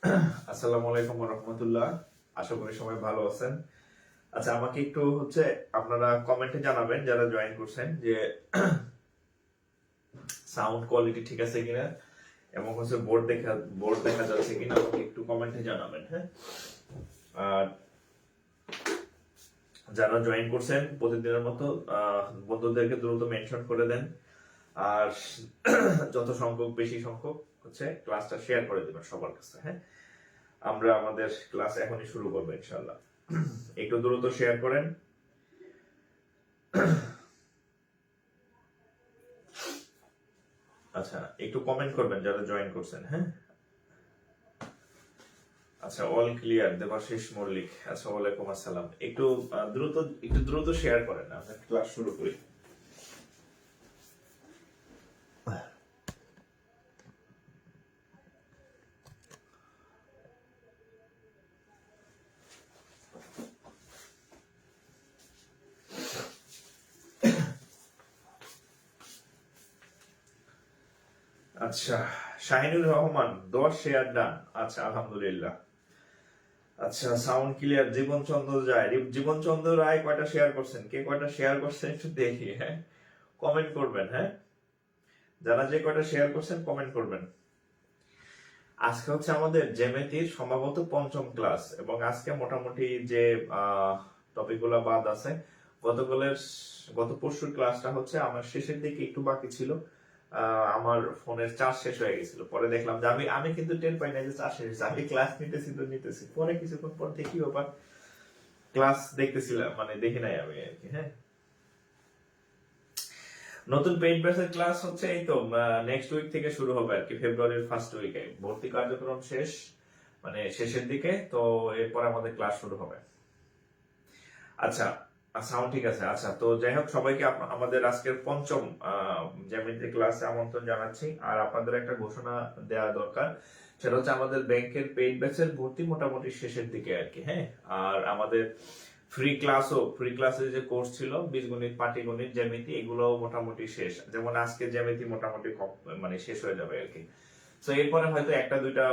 আসসালামু আলাইকুম ওয়া রাহমাতুল্লাহ। আশা করি সবাই ভালো আছেন। আচ্ছা, আমাকে একটু আপনারা কমেন্টে জানাবেন যারা জয়েন করছেন যে সাউন্ড কোয়ালিটি ঠিক আছে কিনা এবং বোর্ড দেখা যাচ্ছে কিনা, আমাকে একটু কমেন্টে জানাবেন। হ্যাঁ, আর যারা জয়েন করছেন প্রতিদিনের মতো বন্ধুদেরকে দ্রুত মেনশন করে দেন, আর যত সংখ্যক বেশি সংখ্যক ক্লাসটা শেয়ার করে দিবেন সবার কাছে। হ্যাঁ, আমরা আমাদের ক্লাস এখনই শুরু করবো ইনশাআল্লাহ। একটু দ্রুত শেয়ার করেন। আচ্ছা, একটু কমেন্ট করবেন যারা জয়েন করছেন। হ্যাঁ, আচ্ছা, অল ক্লিয়ার দেবাশিস মল্লিক। আচ্ছা, ওয়ালাইকুম আসসালাম। একটু দ্রুত শেয়ার করেন, আমরা ক্লাস শুরু করি। আচ্ছা, শাহিনুর রহমান 10 শেয়ার ডান। আচ্ছা, আলহামদুলিল্লাহ। আচ্ছা, সাউন্ড ক্লিয়ার। জীবনচন্দ্র রায় কয়টা শেয়ার করছেন, কে কয়টা শেয়ার করছেন একটু দেখি। হ্যাঁ, কমেন্ট করবেন। হ্যাঁ, যারা যে কয়টা শেয়ার করছেন কমেন্ট করবেন। আজকে আমাদের জ্যামিতির সম্ভবত পঞ্চম ক্লাস, এবং আজকে মোটামুটি যে টপিক গুলা বাদ আছে, গত পরশুর ক্লাসটা আমার শেষের দিকে একটু বাকি ছিল। আমার ফোনের চার্জ শেষ হয়ে গেছিল, পরে দেখলাম যে আমি কিন্তু টের পাই না যে চার্জ শেষ হয়েছে। আমি ক্লাস নিতেছি, পরে কিছুক্ষণ পর দেখি ব্যাপার, ক্লাস দেখতেছিলাম, মানে দেখি নাই আমি আর কি। হ্যাঁ, নতুন পেইন্ট ব্রাশের ক্লাস এই তো নেক্সট উইক থেকে শুরু হবে আর কি, ফেব্রুয়ারির ফার্স্ট উইকে। ভর্তি কার্যক্রম শেষ, মানে শেষের দিকে, তো এরপর আমাদের ক্লাস শুরু হবে। আচ্ছা, সাউন্ড ঠিক আছে। আচ্ছা, তো যাই হোক, সবাইকে আমাদের আজকের পঞ্চম জ্যামিতি ক্লাসে আমন্ত্রণ জানাচ্ছি। আর আপনাদের একটা ঘোষণা দেওয়া দরকার, সেটা আমাদের ব্যাংকের পেইড ব্যাচের ভর্তি মোটামুটি শেষের দিকে আর কি। হ্যাঁ, আর আমাদের ফ্রি ক্লাসে যে কোর্স ছিল বীজগণিত, পাটিগণিত, জ্যামিতি, এগুলো মোটামুটি শেষ। যেমন আজকে জ্যামিতি মোটামুটি মানে শেষ হয়ে যাবে আর কি। তো এরপরে হয়তো একটা দুইটা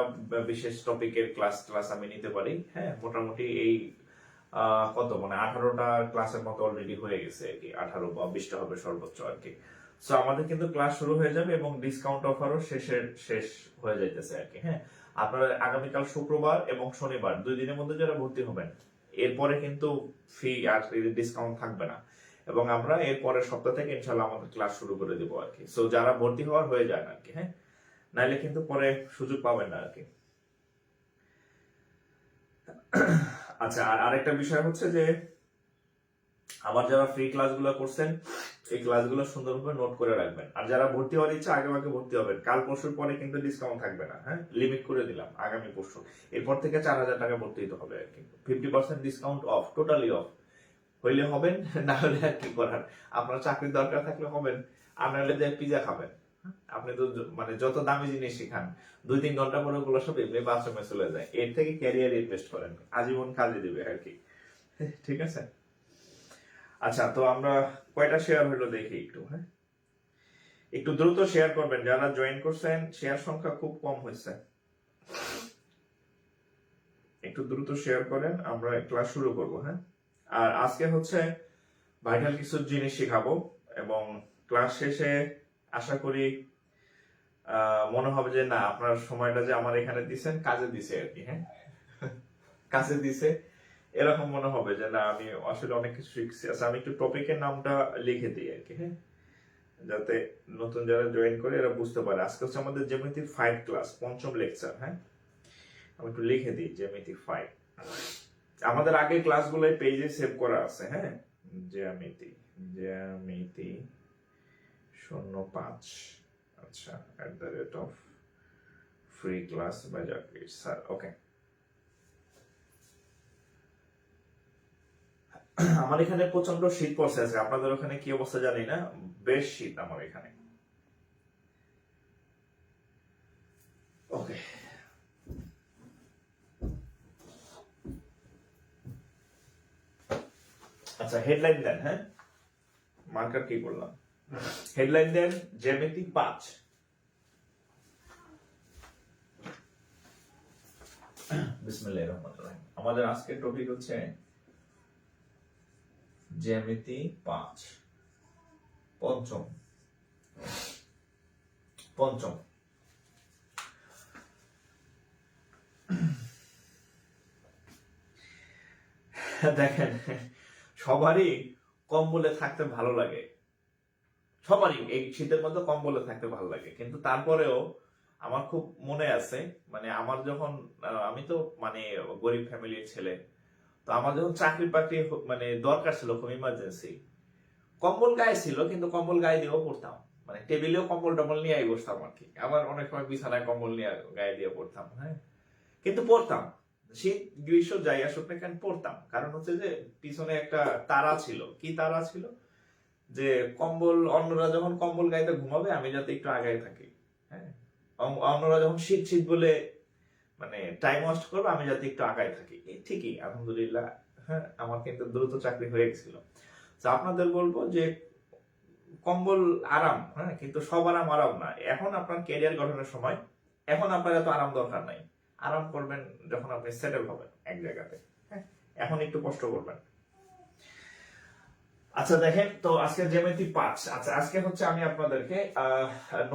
বিশেষ টপিকের ক্লাস আমি নিতে পারি। হ্যাঁ, মোটামুটি এই কত মানে 18টা ক্লাসের মতো অলরেডি হয়ে গেছে আর কি, 18 বা 20টা হবে সর্বোচ্চ আর কি। সো আমাদের কিন্তু ক্লাস শুরু হয়ে যাবে এবং ডিসকাউন্ট অফারও শেষ হয়ে যাইতেছে আর কি। হ্যাঁ, আপনারা আগামীকাল শুক্রবার এবং শনিবার 2 দিনের মধ্যে যারা ভর্তি হবেন, এরপরে কিন্তু ফি আর ডিসকাউন্ট থাকবে না, এবং আমরা এর পরের সপ্তাহ থেকে ইনশাল্লাহ আমাদের ক্লাস শুরু করে দিব আর কি। সো যারা ভর্তি হওয়ার হয়ে যায় আর কি। হ্যাঁ, নাইলে কিন্তু পরে সুযোগ পাবেন না আর কি। আচ্ছা, আর আরেকটা বিষয় যে আমার যারা ফ্রি ক্লাসগুলো করছেন, এই ক্লাসগুলো সুন্দরভাবে নোট করে রাখবেন। আর যারা ভর্তি হওয়ার ইচ্ছা, আগে ভর্তি হবেন। কাল পরশুর পরে কিন্তু ডিসকাউন্ট থাকবে না। হ্যাঁ, লিমিট করে দিলাম আগামী পরশু। এরপর থেকে 4000 টাকা ভর্তি দিতে হবে আর কি। 50% ডিসকাউন্ট অফ, টোটালি অফ। হইলে হবেন, না হলে আর কি করার। আপনার চাকরির দরকার থাকলে হবেন, আর নাহলে যে পিজা খাবেন। আপনি তো মানে যত দামি জিনিস শিখান, 2-3 ঘন্টা পরে ওগুলো সব এমনি বাথরুমে চলে যায়। এর থেকে ক্যারিয়ার ইনভেস্ট করেন, আজীবন কাজে দিবে আর কি। ঠিক আছে। আচ্ছা, তো আমরা কয়টা শেয়ার হলো দেখি একটু। হ্যাঁ, একটু দ্রুত শেয়ার করবেন যারা জয়েন করছেন, শেয়ার সংখ্যা খুব কম হয়েছে। একটু দ্রুত শেয়ার করেন, আমরা ক্লাস শুরু করব। হ্যাঁ, আর আজকে ভাইটাল কিছু জিনিস শেখাবো, এবং ক্লাস শেষে আশা করি মনে হবে যে না, আপনার সময়টা যে আমার এখানে দিছেন কাজে দিছে আর কি। হ্যাঁ, কাজে দিছে, এরকম মনে হবে যে না, আমি আসলে অনেক কিছু শিখছি। আচ্ছা, আমি একটু টপিকের নামটা লিখে দিই আর কি। হ্যাঁ, যাতে নতুন যারা জয়েন করে এরা বুঝতে পারে। আজকে আমাদের জ্যামিতি 5 ক্লাস, পঞ্চম লেকচার। হ্যাঁ, আমি একটু লিখে দিই জ্যামিতি 5। আমাদের আগের ক্লাসগুলো পেজে সেভ করা আছে। হ্যাঁ, জ্যামিতি 05, আচ্ছা, @freeclass/জাকির স্যার। ওকে, আমার এখানে প্রচন্ড শীত পড়ছে আছে, আপনাদের ওখানে কি অবস্থা জানি না, বেশ শীত আমার এখানে। ওকে, আচ্ছা, হেডলাইন দেন। হ্যাঁ, মার্কার কি করলাম, হেডলাইন দেন জ্যামিতি 5। বিসমিল্লাহির রহমানির রহিম। আমাদের আজকের টপিক হচ্ছে জ্যামিতি 5, পঞ্চম। দেখেন, সবারই কম্বলে থাকতে ভালো লাগে, সবারই এই শীতের মধ্যে কম্বলে থাকতে ভালো লাগে, কিন্তু তারপরেও আমার খুব মনে আছে, মানে আমার যখন আমি তো মানে গরিব ফ্যামিলির ছেলে, তো আমার যখন চাকরি বাকরি মানে দরকার ছিল, খুব ইমার্জেন্সি, কম্বল গায়ে ছিল, কিন্তু কম্বল গায়ে দিয়েও পড়তাম, মানে টেবিলেও কম্বল টম্বল নিয়ে বসতাম আর কি। আবার অনেক সময় বিছানায় কম্বল নিয়ে গায়ে দিয়ে পড়তাম, হ্যাঁ, কিন্তু পড়তাম। শীত গ্রীষ্ম যাই আসুক না কেন পড়তাম, কারণ হচ্ছে যে পিছনে একটা তারা ছিল। কি তারা ছিল? যে কম্বল, অন্যরা যখন কম্বল গাইতে ঘুমাবে আমি যাতে একটু আগায় থাকি, হ্যাঁ, অন্যরা যখন শীত শীত বলে মানে টাইম ওয়েস্ট করবে, আমি যাতে একটু আগায় থাকি। ঠিকই, আলহামদুলিল্লাহ, হ্যাঁ, আমার কিন্তু দ্রুত চাকরি হয়ে গেছিল। তো আপনাদের বলবো যে কম্বল আরাম, হ্যাঁ, কিন্তু সব আরাম আরাম না। এখন আপনার ক্যারিয়ার গঠনের সময়, এখন আপনার এত আরাম দরকার নাই। আরাম করবেন যখন আপনি সেটেল হবেন এক জায়গাতে, হ্যাঁ, এখন একটু কষ্ট করবেন। আচ্ছা দেখেন, তো আজকে জ্যামিতি 5। আচ্ছা, আজকে হচ্ছে আমি আপনাদেরকে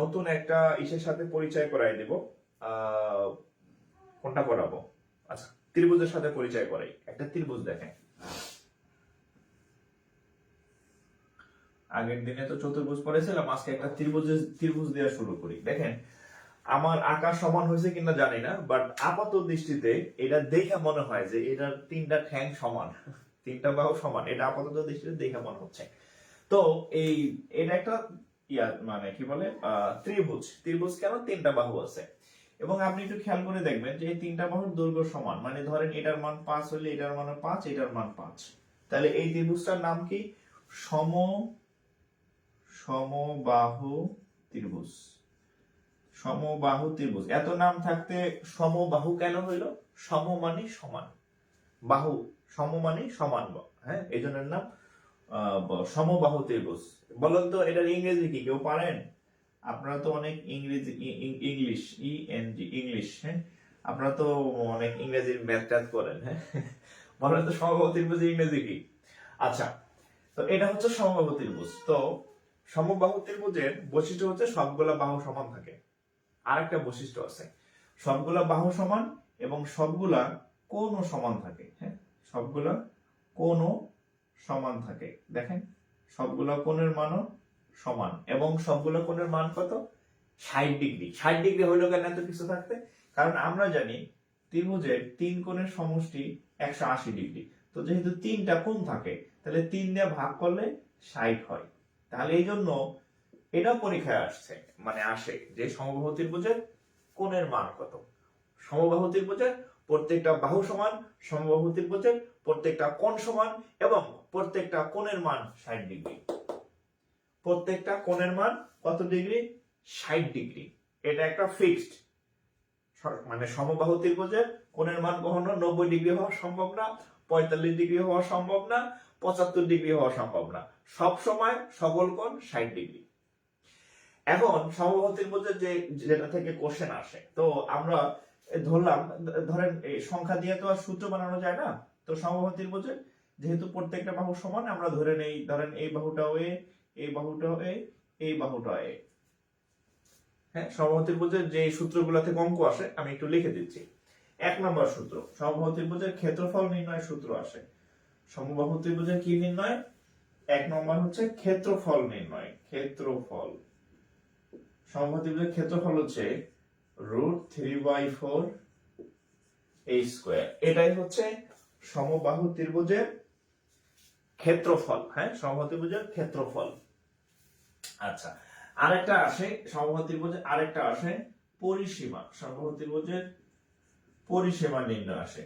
নতুন একটা ইসের সাথে পরিচয় করাই দেব। কোনটা করাবো? আচ্ছা, ত্রিভুজের সাথে পরিচয় করাই। একটা ত্রিভুজ দেখেন, আগের দিনে তো চতুর্ভুজ পড়েছিলাম, আজকে একটা ত্রিভুজ দেওয়া শুরু করি। দেখেন, আমার আঁকা সমান হয়েছে কিনা জানি না, বাট আপাত দৃষ্টিতে এটা দেখে মনে হয় যে এটার 3টা ঠ্যাং সমান, 3টা বাহু সমান। এটা আপাতত দৃষ্টিতে দেখে মনে হচ্ছে। তো এটা একটা মানে কি বলে ত্রিভুজ। ত্রিভুজ কেন? 3টা বাহু আছে। এবং আপনি একটু খেয়াল করে দেখবেন যে এই 3টা বাহুর দৈর্ঘ্য সমান। মানে ধরেন এটার মান 5 হলে এটার মান 5, এটার মান 5। তাহলে এই ত্রিভুজটার নাম কি? সমবাহু ত্রিভুজ। সমবাহু ত্রিভুজ। এত নাম থাকতে সমবাহু কেন হইল? সম মানে সমান, বাহু সম মানে সমান, হ্যাঁ, এই জন্য নাম সমবাহু ত্রিভুজ। বলেন তো এটার ইংরেজি কি কেউ পারেন? আপনারা তো অনেক ইংলিশ ইংলিশ, হ্যাঁ, আপনারা তো অনেক ইংরেজির ম্যাথ করেন, হ্যাঁ, বলেন তো সমবাহু ত্রিভুজের ইংরেজি কি? আচ্ছা, তো এটা হচ্ছে সমবাহু ত্রিভুজ। তো সমবাহু ত্রিভুজের বৈশিষ্ট্য হচ্ছে সবগুলা বাহু সমান থাকে। আরেকটা বৈশিষ্ট্য আছে, সবগুলা বাহু সমান এবং সবগুলা কোণও সমান থাকে, হ্যাঁ, সবগুলা কোণও সমান থাকে। দেখেন, সবগুলা কোণের মানও সমান, এবং সবগুলা কোণের মান কত? 60 ডিগ্রি। 60 ডিগ্রি হইলো কেন এত কিছু থাকতে? কারণ আমরা জানি ত্রিভুজের 3 কোণের সমষ্টি 180 ডিগ্রি। তো যেহেতু 3টা কোণ থাকে, তাহলে 3 দিয়ে ভাগ করলে 60 হয়। তাহলে এই জন্য এটা পরীক্ষায় আসছে, মানে আসে যে সমবাহু ত্রিভুজের কোণের মান কত। সমবাহু ত্রিভুজের প্রত্যেকটা বাহু সমান, সমবাহু ত্রিভুজের প্রত্যেকটা কোণ সমান, এবং প্রত্যেকটা কোণের মান 60 ডিগ্রি। প্রত্যেকটা কোণের মান কত ডিগ্রি? 60 ডিগ্রি। এটা একটা ফিক্সড, মানে সমবাহু ত্রিভুজের কোণের মান কখনো 90 ডিগ্রি হওয়া সম্ভব না, 45 ডিগ্রি হওয়া সম্ভব না, 75 ডিগ্রি হওয়া সম্ভব না। সব সময় সকল কোণ 60 ডিগ্রি। এখন সমবাহু ত্রিভুজের যেটা থেকে কোশ্চেন আসে, তো আমরা ধরলাম, ধরেন এই সংখ্যা দিয়ে তো আর সূত্র বানানো যায় না। তো সমবাহু ত্রিভুজের যেহেতু প্রত্যেকটা বাহু সমান, আমরা ধরে নেই, ধরেন এই বাহুটাও এ, এই বাহুটাও এ, এই বাহুটাও এ, হ্যাঁ। সমবাহু ত্রিভুজের যে সূত্রগুলো থেকে অঙ্ক আসে আমি একটু লিখে দিচ্ছি। 1 নম্বর সূত্র, সমবাহু ত্রিভুজের ক্ষেত্রফল নির্ণয় সূত্র আসে। সমবাহু ত্রিভুজের কি নির্ণয়? 1 নম্বর হচ্ছে ক্ষেত্রফল নির্ণয়। ক্ষেত্রফল, সমবাহু ত্রিভুজের ক্ষেত্রফল হচ্ছে √3/4 a²। এটাই হচ্ছে সমবাহু ত্রিভুজের ক্ষেত্রফল, হ্যাঁ, সমবাহু ত্রিভুজের ক্ষেত্রফল। আচ্ছা, আরেকটা আসে সমবাহু ত্রিভুজের, আরেকটা আসে পরিসীমা। সমবাহু ত্রিভুজের পরিসীমা নির্ণয় আসে।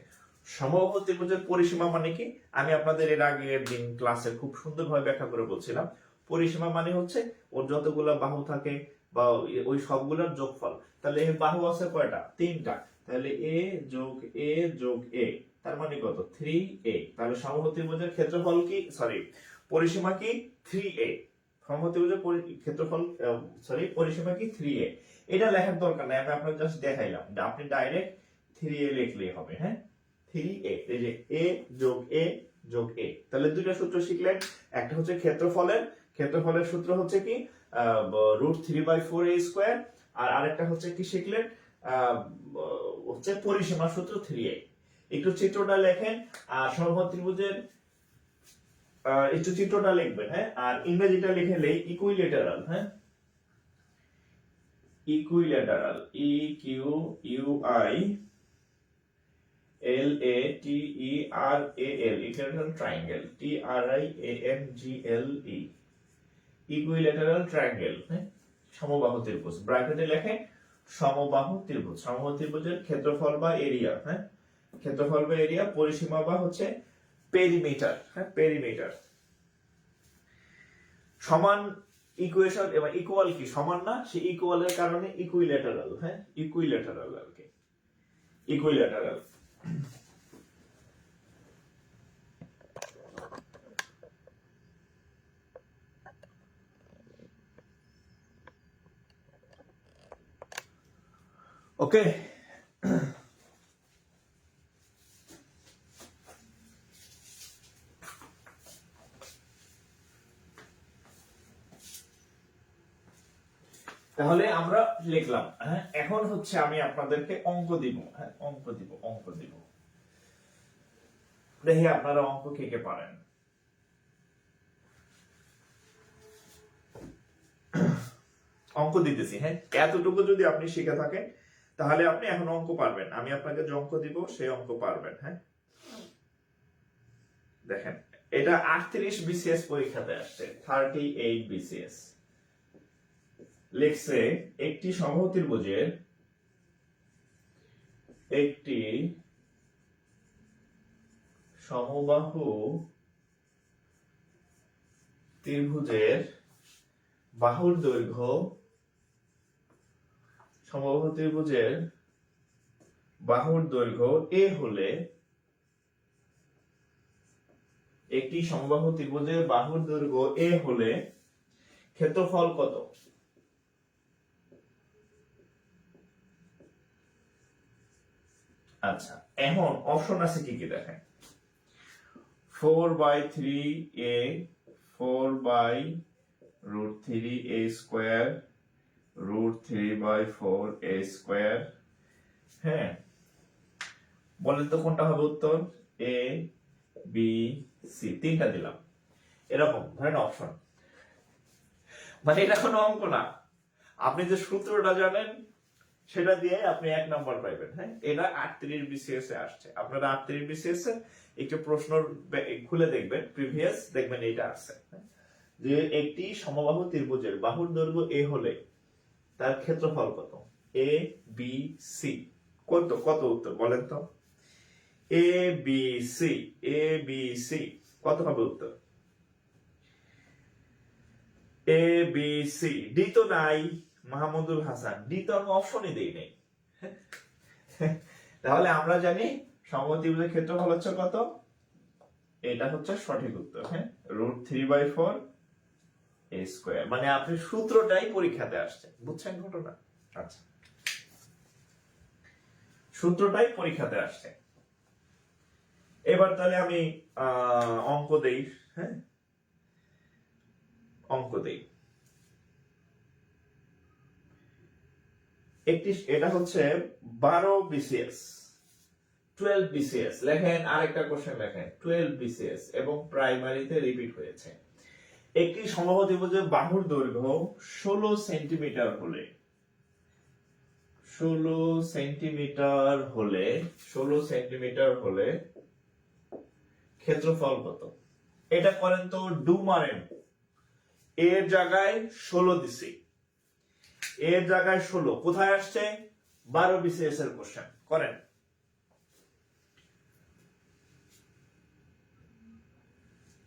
সমবাহু ত্রিভুজের পরিসীমা মানে কি? আমি আপনাদের এর আগের দিন ক্লাসে খুব সুন্দরভাবে ব্যাখ্যা করে বলছিলাম। পরিসীমা মানে হচ্ছে ওর যতগুলো বাহু থাকে বা ওই সবগুলোর যোগফল। তাহলে এই বাহু আছে কয়টা? 3টা। তাহলে a যোগ a যোগ a, তার মানে কত? 3a। তাহলে সমবাহু ত্রিভুজের ক্ষেত্রফল কি, সরি, পরিসীমা কি? 3a। সমবাহু ত্রিভুজের ক্ষেত্রফল, সরি, পরিসীমা কি? 3a। এটা লেখার দরকার নাই, আমি আপনাকে জাস্ট দেখাইলাম। আপনি ডাইরেক্ট 3a লিখলেই হবে। হ্যাঁ, 3a, এই যে a যোগ a যোগ a, তাহলে দুইটা সূত্র শিখলেন। একটা হচ্ছে ক্ষেত্রফলের সূত্র হচ্ছে কি √3/4a², আর আরেকটা হচ্ছে কি শিখলেন হচ্ছে পরিসীমার সূত্র 3a। একটু চিত্রটা লেখেন আর সমবাহু ত্রিভুজের একটু চিত্রটা লিখবেন। হ্যাঁ, আর ইংরেজিটা লিখলেই ইকুইলেটারাল। হ্যাঁ, equilateral, EQUILATERAL, equilateral triangle, TRIANGLE, equilateral triangle. হ্যাঁ, সমবাহু ত্রিভুজ, ব্র্যাকেটে লেখেন সমবাহু ত্রিভুজ। সমবাহু ত্রিভুজের ক্ষেত্রফল বা এরিয়া, হ্যাঁ, ক্ষেত্রফল বা এরিয়া, পরিসীমা বা হচ্ছে পেরিমিটার। হ্যাঁ, পেরিমিটার সমান ইকুয়েশন এবং ইকুয়াল কি সমান না, সেই ইকুয়ালের কারণে ইকুইলেটারাল। হ্যাঁ, ইকুইলেটারাল আর কি, ইকুইলেটারাল। ওকে, তাহলে আমরা লিখলাম। হ্যাঁ, এখন হচ্ছে আমি আপনাদেরকে অঙ্ক দিব। হ্যাঁ, অঙ্ক দিব। দেখি আপনারা অঙ্ক কে কে পারেন। অঙ্ক দিতেছি। হ্যাঁ, এতটুকু যদি আপনি শিখে থাকেন তাহলে আপনি এখন অঙ্ক পারবেন। আমি আপনাকে যে অঙ্ক দিব সেই অঙ্ক পারবেন। হ্যাঁ, দেখেন, এটা 38 BCS পরীক্ষাতে আসছে, 38 BCS লিখছে একটি সমবাহু ত্রিভুজের বাহুর দৈর্ঘ্য, সমবাহু ত্রিভুজের বাহুর দৈর্ঘ্য a হলে, একটি সমবাহু ত্রিভুজের বাহুর দৈর্ঘ্য a হলে ক্ষেত্রফল কত? আচ্ছা, এখন অপশন আছে কি কি দেখেন। 4/3a, 4/√3a², √3/4a²। হ্যাঁ, বলেন তো কোনটা হবে উত্তর? A, B, C, তিনটা দিলাম। এরকম ধরেন অপশন, মানে এটা কোনো অঙ্ক না, আপনি যে সূত্রটা জানেন সেটা দিয়ে আপনি 1 নাম্বার পাইবেন। হ্যাঁ, এটা 38 BCS এ আসছে। আপনারা 38 BCS এ একটু প্রশ্ন খুলে দেখবেন, প্রিভিয়াস দেখবেন এটা আছে যে একটি সমবাহু ত্রিভুজের বাহুর দৈর্ঘ্য a হলে তার ক্ষেত্রফল কত? A, B, C, কত উত্তর বলেন তো? A, B, C, কত হবে উত্তর? A, B, C, D তো নাই, মাহমুদুল হাসান, ডি তো আমি অপশনই দেই নাই। তাহলে আমরা জানি সমবাহু ত্রিভুজের ক্ষেত্রফল হচ্ছে কত? এটা হচ্ছে সঠিক উত্তর। হ্যাঁ, √3/4a², মানে আপনি সূত্রটাই পরীক্ষাতে আসছে, বুঝছেন ঘটনা? আচ্ছা, সূত্রটাই পরীক্ষাতে আসছে। এবার তাহলে আমি অঙ্ক দেই। হ্যাঁ, অঙ্ক দেই। এটা হচ্ছে 12 BCS, 12 BCS লেখেন, আরেকটা কোশ্চেন লেখেন 12 BCS এবং প্রাইমারিতে রিপিট হয়েছে। একটি সমবাহু ত্রিভুজের বাহুর দৈর্ঘ্য 16 সেন্টিমিটার হলে, 16 সেন্টিমিটার হলে ক্ষেত্রফল কত? এটা করেন তো, ডু মারেন। এর জায়গায় 16 দিছি, এর জায়গায় 16 কোথায় আসছে? 12 BCS এর কোশ্চেন করেন।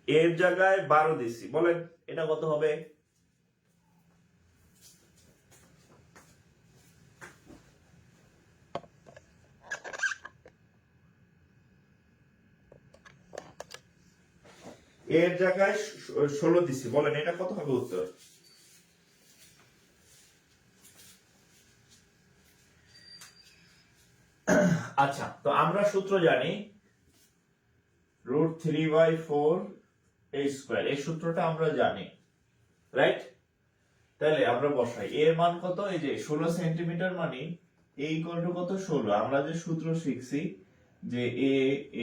এর জায়গায় 12 দিছি, বলেন এটা কত হবে? এর জায়গায় 16 দিছি, বলেন এটা কত হবে উত্তর? আচ্ছা, তো আমরা সূত্র জানি √3/4 a স্কয়ার, এই সূত্রটা আমরা জানি, রাইট? তাহলে আমরা বসাই এর মান কত, এই যে 16 সেন্টিমিটার, মানে a ইকুয়াল টু কত, 16। আমরা যে সূত্র শিখছি যে a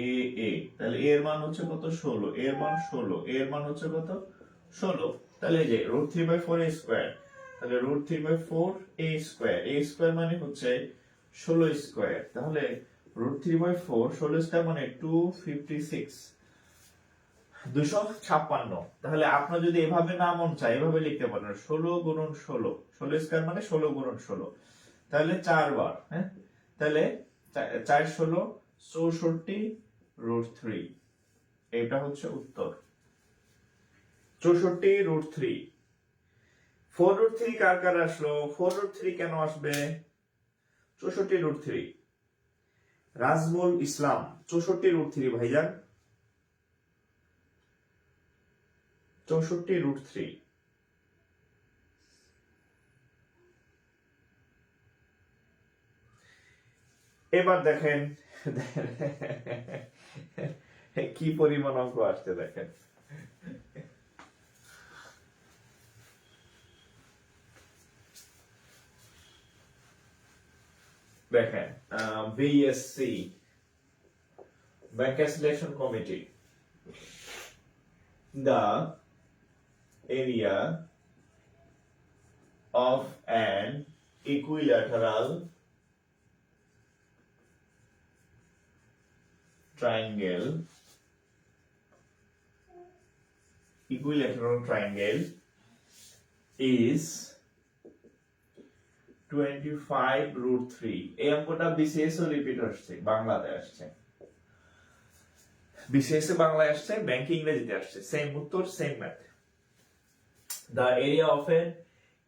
a a, তাহলে এর মান হচ্ছে কত, 16, এর মান 16, এর মান হচ্ছে কত, 16। তাহলে এই যে √3/4 a স্কয়ার, তাহলে √3/4 a স্কয়ার, a স্কয়ার মানে হচ্ছে 16 স্কয়ার, তাহলে √3/4 16 স্কয়ার মানে 256, 256। তাহলে আপনার যদি এভাবে না মন চায় এভাবে লিখতে পারেন 16 গুণন 16, 16 স্কয়ার মানে 16 গুণন 16, তাহলে 4 বার, হ্যাঁ, তাহলে 4 16 64 √3, এটা হচ্ছে উত্তর 64 √3। 4√3 কার কার আসলো, 4√3 কেন আসবে, 64 √3, রাজমুল ইসলাম 64 √3 ভাইজান, 64 √3। এবার দেখেন কি পরিমাণ অঙ্ক আসছে দেখেন। দেখেন BSc bank selection committee, the area of an equilateral triangle is 25 √3। এই অঙ্কটা বিসিএস ও রিপিট আসছে, বাংলাতে আসছে, বিসিএস এ বাংলায় আসছে, ব্যাংক ইংরেজিতে আসছে, সেম উত্তর same math. The area of an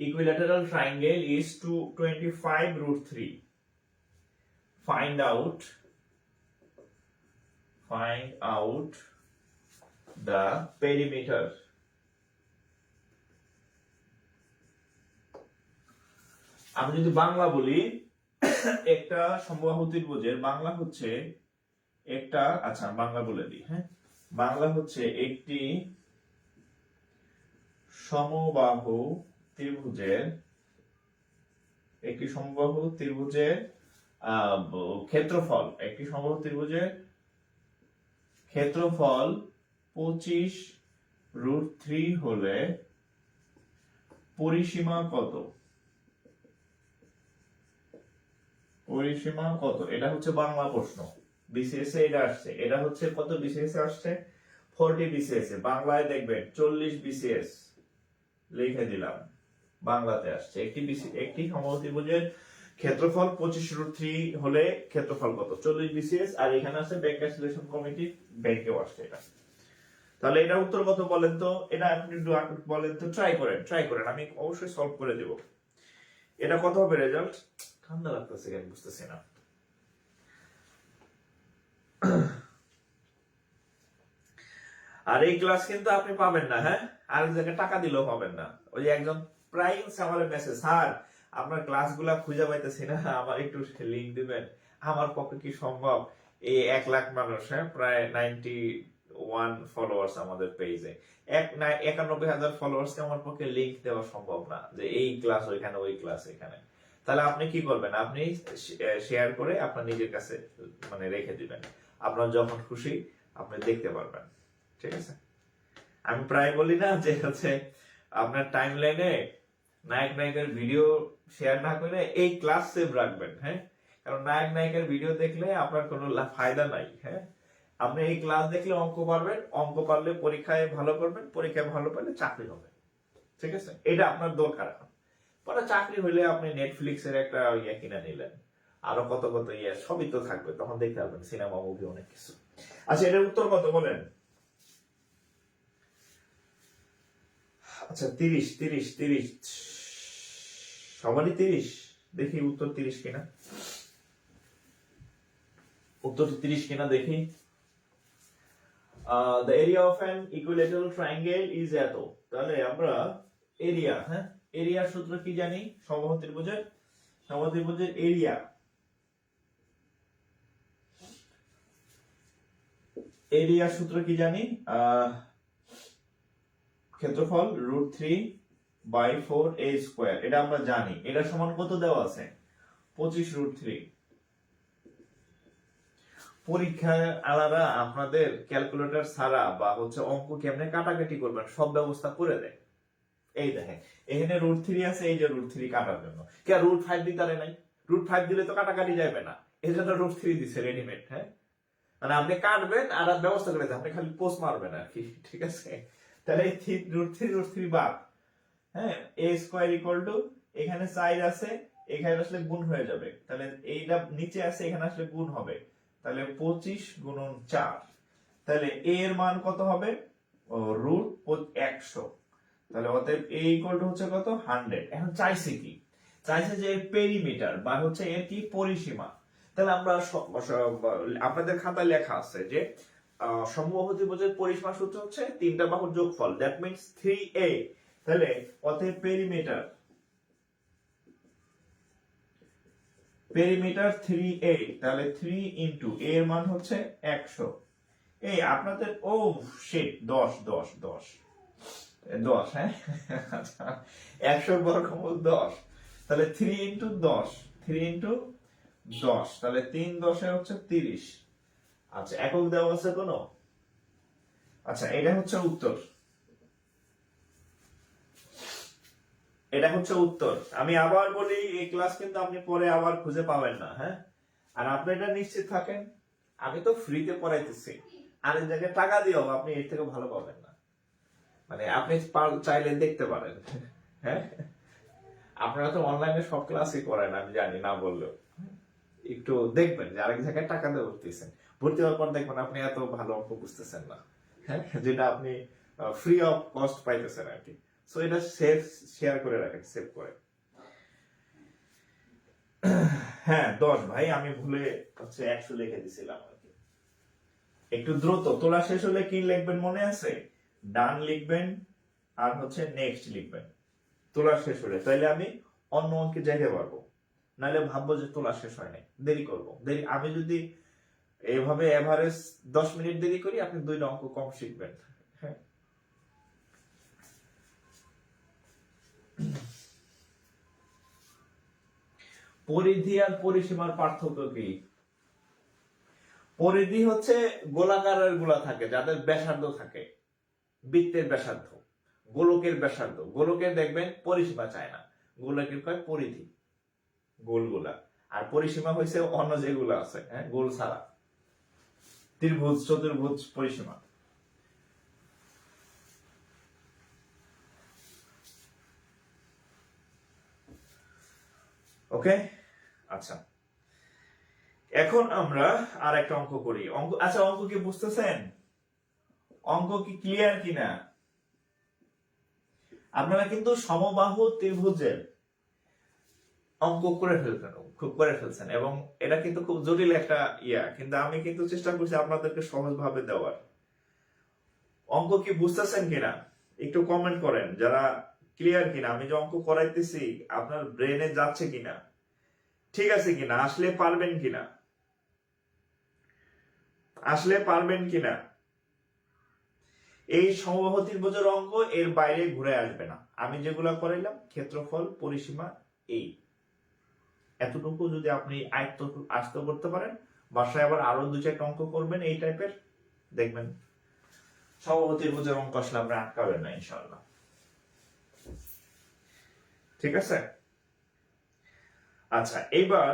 equilateral triangle is 25 √3. Find out the perimeter. আমি যদি বাংলা বলি, একটা সমবাহু ত্রিভুজের বাংলা হচ্ছে একটা, আচ্ছা বাংলা বলে দিই, হ্যাঁ, বাংলা হচ্ছে একটি সমবাহু ত্রিভুজের ক্ষেত্রফল, একটি সমবাহু ত্রিভুজের ক্ষেত্রফল 25 √3 হলে পরিসীমা কত, পরিসীমা কত, এটা হচ্ছে বাংলা প্রশ্ন, বিসিএস এ এটা আসছে, এটা হচ্ছে কত বিসিএস এ আসছে, 40 বিসিএস এ, বাংলায় দেখবেন 40 বিসিএস লিখে দিলাম, বাংলাতে আসছে একটি সমবাহু ত্রিভুজের ক্ষেত্রফল 25 √3 হলে ক্ষেত্রফল কত, 40 বিসিএস, আর এখানে আছে ব্যাংক সিলেকশন কমিটি, ব্যাংকেও আসছে এটা। তাহলে এটা উত্তর কত বলেন তো, এটা আপনি বলেন তো, ট্রাই করেন, আমি অবশ্যই সলভ করে দেব। এটা কত হবে রেজাল্ট, ঠান্ডা লাগতেছে কেন বুঝতেছি না। আর এই ক্লাস কিন্তু আপনি পাবেন না, হ্যাঁ, আর এক জায়গায় টাকা দিলেও পাবেন না। ওই যে একজন প্রায় আমার মেসেজ, স্যার আপনার ক্লাসগুলা খুঁজে পাইতেছি না, আমার একটু লিংক দিবেন, আমার পক্ষে কি সম্ভব, এই 1 লাখ মানুষ, হ্যাঁ, প্রায় 91 ফলোয়ার্স আমাদের পেজে, 91,000 ফলোয়ার্সকে আমার পক্ষে লিংক দেওয়া সম্ভব না যে এই ক্লাস ওইখানে, ওই ক্লাস এখানে। তাহলে আপনি কি করবেন, আপনি শেয়ার করে আপনার নিজের কাছে মানে রেখে দিবেন, আপনার যখন খুশি আপনি দেখতে পারবেন, ঠিক আছে? আমি প্রায় বলি না যে হচ্ছে আপনার টাইম লাইনে নায়ক নায়িকার ভিডিও শেয়ার না করে এই ক্লাস সেভ রাখবেন, হ্যাঁ, কারণ নায়ক নায়িকার ভিডিও দেখলে আপনার কোনো ফায়দা নাই, হ্যাঁ, আপনি এই ক্লাস দেখলে অঙ্ক পারবেন, অঙ্ক পারলে পরীক্ষায় ভালো করবেন, পরীক্ষায় ভালো পারলে চাকরি হবে, ঠিক আছে? এটা আপনার দরকার। পরে চাকরি হইলে আপনি নেটফ্লিক্স এর একটা ইয়ে কিনে নিলেন, আরো কত কত ইয়ে সবই তো থাকবে, তখন দেখতে পারবেন সিনেমা মুভি অনেক কিছু। আচ্ছা, এটার উত্তর কত বলেন? আচ্ছা 30 সবারই 30, দেখি উত্তর 30 কিনা, উত্তর 30 কিনা দেখি। The area of an equilateral triangle is এত, তাহলে আমরা এরিয়া, হ্যাঁ, এরিয়ার সূত্র কি জানি, সমবাহু ত্রিভুজের এরিয়া এরিয়ার সূত্র কি জানি, ক্ষেত্রফল √3/4a², এটা আমরা জানি। এটা সমান কত দেওয়া আছে? 25√3। পরীক্ষায় আলাদা আপনাদের ক্যালকুলেটর ছাড়া বা হচ্ছে অঙ্ক কেমনে কাটাকাটি করবেন সব ব্যবস্থা করে দেয়। এই দেখেন এখানে √3 আছে, এই যে √3 কাটার জন্য। কে √5 দিতে পারে নাই? √5 দিলে তো কাটাকাটি যাবে না, এই জন্য √3 দিছে রেডিমেড। হ্যাঁ, মানে আপনি কাটবেন আর ব্যবস্থা করে দেন, আপনি খালি পোস্ট মারবেন আর কি, ঠিক আছে? তাহলে এই √3 বাদ। হ্যাঁ, a² এখানে 4 আছে, এখানে আসলে গুণ হয়ে যাবে, তাহলে এইটা নিচে আছে, এখানে আসলে গুণ হবে, তাহলে 25 গুণন 4, তাহলে a এর মান কত হবে? √100। তাহলে অতএব a হচ্ছে কত? 100। এখন চাইছে কি? চাইছে যে এর পেরিমিটার বা হচ্ছে এর কি পরিসীমা। তাহলে আমরা আপনাদের খাতায় লেখা আছে যে সমবাহু ত্রিভুজের পরিসীমা সূত্র হচ্ছে 3টা বাহুর যোগফল, দ্যাট মিন্স 3a। তাহলে অতএব পেরিমিটার 3a, তাহলে 3 ইনটু a এর মান হচ্ছে 100। এই আপনাদের শিট 10, হ্যাঁ, 100 বর্গমূল 10, তাহলে 3 ইনটু 10, 3 ইনটু 10, তাহলে 3 10 হচ্ছে 30। আচ্ছা, একক দেওয়া আছে কোনো? আচ্ছা, এটা হচ্ছে উত্তর, এটা হচ্ছে উত্তর। আমি আবার বলি, এই ক্লাস কিন্তু আপনি পরে আবার খুঁজে পাবেন না। হ্যাঁ, আর আপনি এটা নিশ্চিত থাকেন, আমি তো ফ্রিতে পড়াইতেছি, আর এই জায়গায় টাকা দিয়েও আপনি এর থেকে ভালো পাবেন না। মানে আপনি চাইলে দেখতে পারেন। হ্যাঁ, আপনারা তো অনলাইনে সব ক্লাসই করেন, আমি জানি না বললেও। একটু দেখবেন যে আরেক জায়গায় টাকা দিয়ে ভর্তিছেন, ভর্তি হওয়ার পর দেখবেন আপনি এত ভালো অঙ্ক বুঝতেছেন না। হ্যাঁ, যেটা আপনি ফ্রি অফ কস্ট পাইতেছেন আর কি। সো এটা শেয়ার করে রাখেন, সেভ করে। হ্যাঁ 10 ভাই, আমি ভুলে হচ্ছে 100 লিখে দিছিলাম আর কি। একটু দ্রুত, তোলা শেষ হলে কি লিখবেন মনে আছে? ডান লিখবেন আর হচ্ছে নেক্সট লিখবেন তোলা শেষ হলে, তাইলে আমি অন্য অঙ্কে যাইতে পারবো। নাহলে ভাববো যে তোলা শেষ হয় নাই, দেরি করবো। আমি যদি এভাবে এভারেজ 10 মিনিট দেরি করি, আপনি 2টা অঙ্ক কম শিখবেন। হ্যাঁ, পরিধি আর পরিসীমার পার্থক্য কি? পরিধি হচ্ছে গোলাকারের গুলা থাকে, যাদের ব্যাসার্ধ থাকে, বৃত্তের ব্যাসার্ধ, গোলকের ব্যাসার্ধ। গোলকের দেখবেন পরিসীমা চায় না, গোলকের কয় পরিধি, গোলগুলা। আর পরিসীমা হয়েছে অন্য যেগুলো আছে, হ্যাঁ, গোল ছাড়া, ত্রিভুজ, চতুর্ভুজ পরিসীমা। ওকে, আচ্ছা, এখন আমরা আর একটা অঙ্ক করি। আচ্ছা, অঙ্ক কি বুঝতেছেন? অঙ্ক কি ক্লিয়ার কিনা? আপনারা কিন্তু সমবাহু ত্রিভুজের অঙ্ক করে ফেলছেন এবং এটা কিন্তু খুব জটিল একটা কিন্তু আমি কিন্তু চেষ্টা করছি আপনাদেরকে সহজ ভাবে দেওয়ার। অঙ্ক কি বুঝতেছেন কিনা একটু কমেন্ট করেন, যারা ক্লিয়ার কিনা, আমি যে অঙ্ক করাইতেছি আপনার ব্রেনে যাচ্ছে কিনা, ঠিক আছে কিনা, আসলে পারবেন কিনা। এই সমবাহু ত্রিভুজের অঙ্ক এর বাইরে ঘুরে আসবে না। আমি যেগুলা করাইলাম, ক্ষেত্রফল, পরিসীমা, এই এতটুকু যদি আপনি আয়ত্ত আস্ত করতে পারেন, বাসায় আবার আরো 2-4টা অঙ্ক করবেন এই টাইপের, দেখবেন সমবাহু ত্রিভুজের অঙ্ক আসলে আপনি আটকাবেন না ইনশাআল্লাহ। ঠিক আছে? আচ্ছা, এবার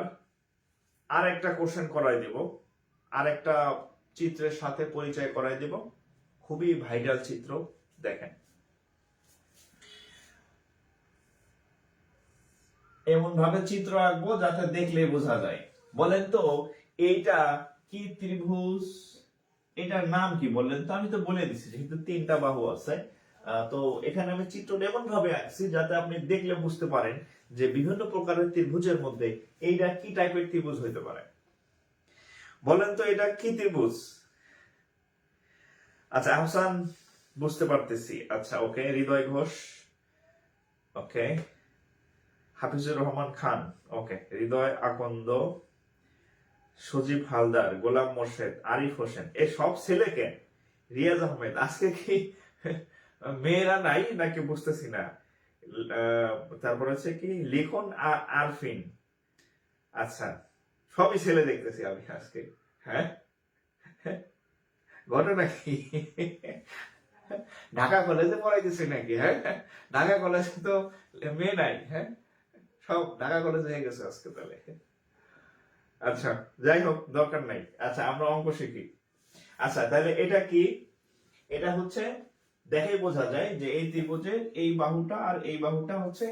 আর একটা কোশ্চেন করাই দেব, আর একটা চিত্রের সাথে পরিচয় করাই দেব, খুবই ভাইরাল চিত্র। দেখেন, এমন ভাবে চিত্র আঁকবো যাতে দেখলে বোঝা যায়। বলেন তো এইটা কি ত্রিভুজ? এটার নাম কি বললেন তো? আমি তো বলে দিচ্ছি, যেহেতু 3টা বাহু আছে, তো এখানে আমি চিত্রটা এমন ভাবে আঁকছি যাতে আপনি দেখলে বুঝতে পারেন যে বিভিন্ন প্রকারের ত্রিভুজের মধ্যে এইটা কি টাইপের ত্রিভুজ হইতে পারে। বলেন তো এটা কি ত্রিভুজ? আচ্ছা, আহসান বুঝতে পারতেছি। আচ্ছা, ওকে, হৃদয় ঘোষ, ওকে, হাফিজুর রহমান খান, ওকে, হৃদয় আকন্দ, সজীব হালদার, গোলাম মোর্শেদ, আরিফ হোসেন, এই সব ছেলেকে, রিয়াজ আহমেদ, আজকে কি মেয়েরা নাই নাকি বুঝতেছি না। তারপর হচ্ছে কি লিখন আরফিন, আচ্ছা সবই ছেলে দেখতেছি আমি আজকে। হ্যাঁ, ঘটনা কি? ঢাকা কলেজে পড়াইতেছি নাকি? হ্যাঁ, ঢাকা কলেজে তো মেয়ে নাই। হ্যাঁ, সব ঢাকা কলেজে হয়ে গেছে আজকে তাহলে। আচ্ছা যাই হোক, দরকার নাই। আচ্ছা আমরা অঙ্ক শিখি। আচ্ছা তাহলে এটা কি? এটা হচ্ছে দেখেই বোঝা যায় যে এই ত্রিভুজের এই বাহুটা আর এই বাহুটা হচ্ছে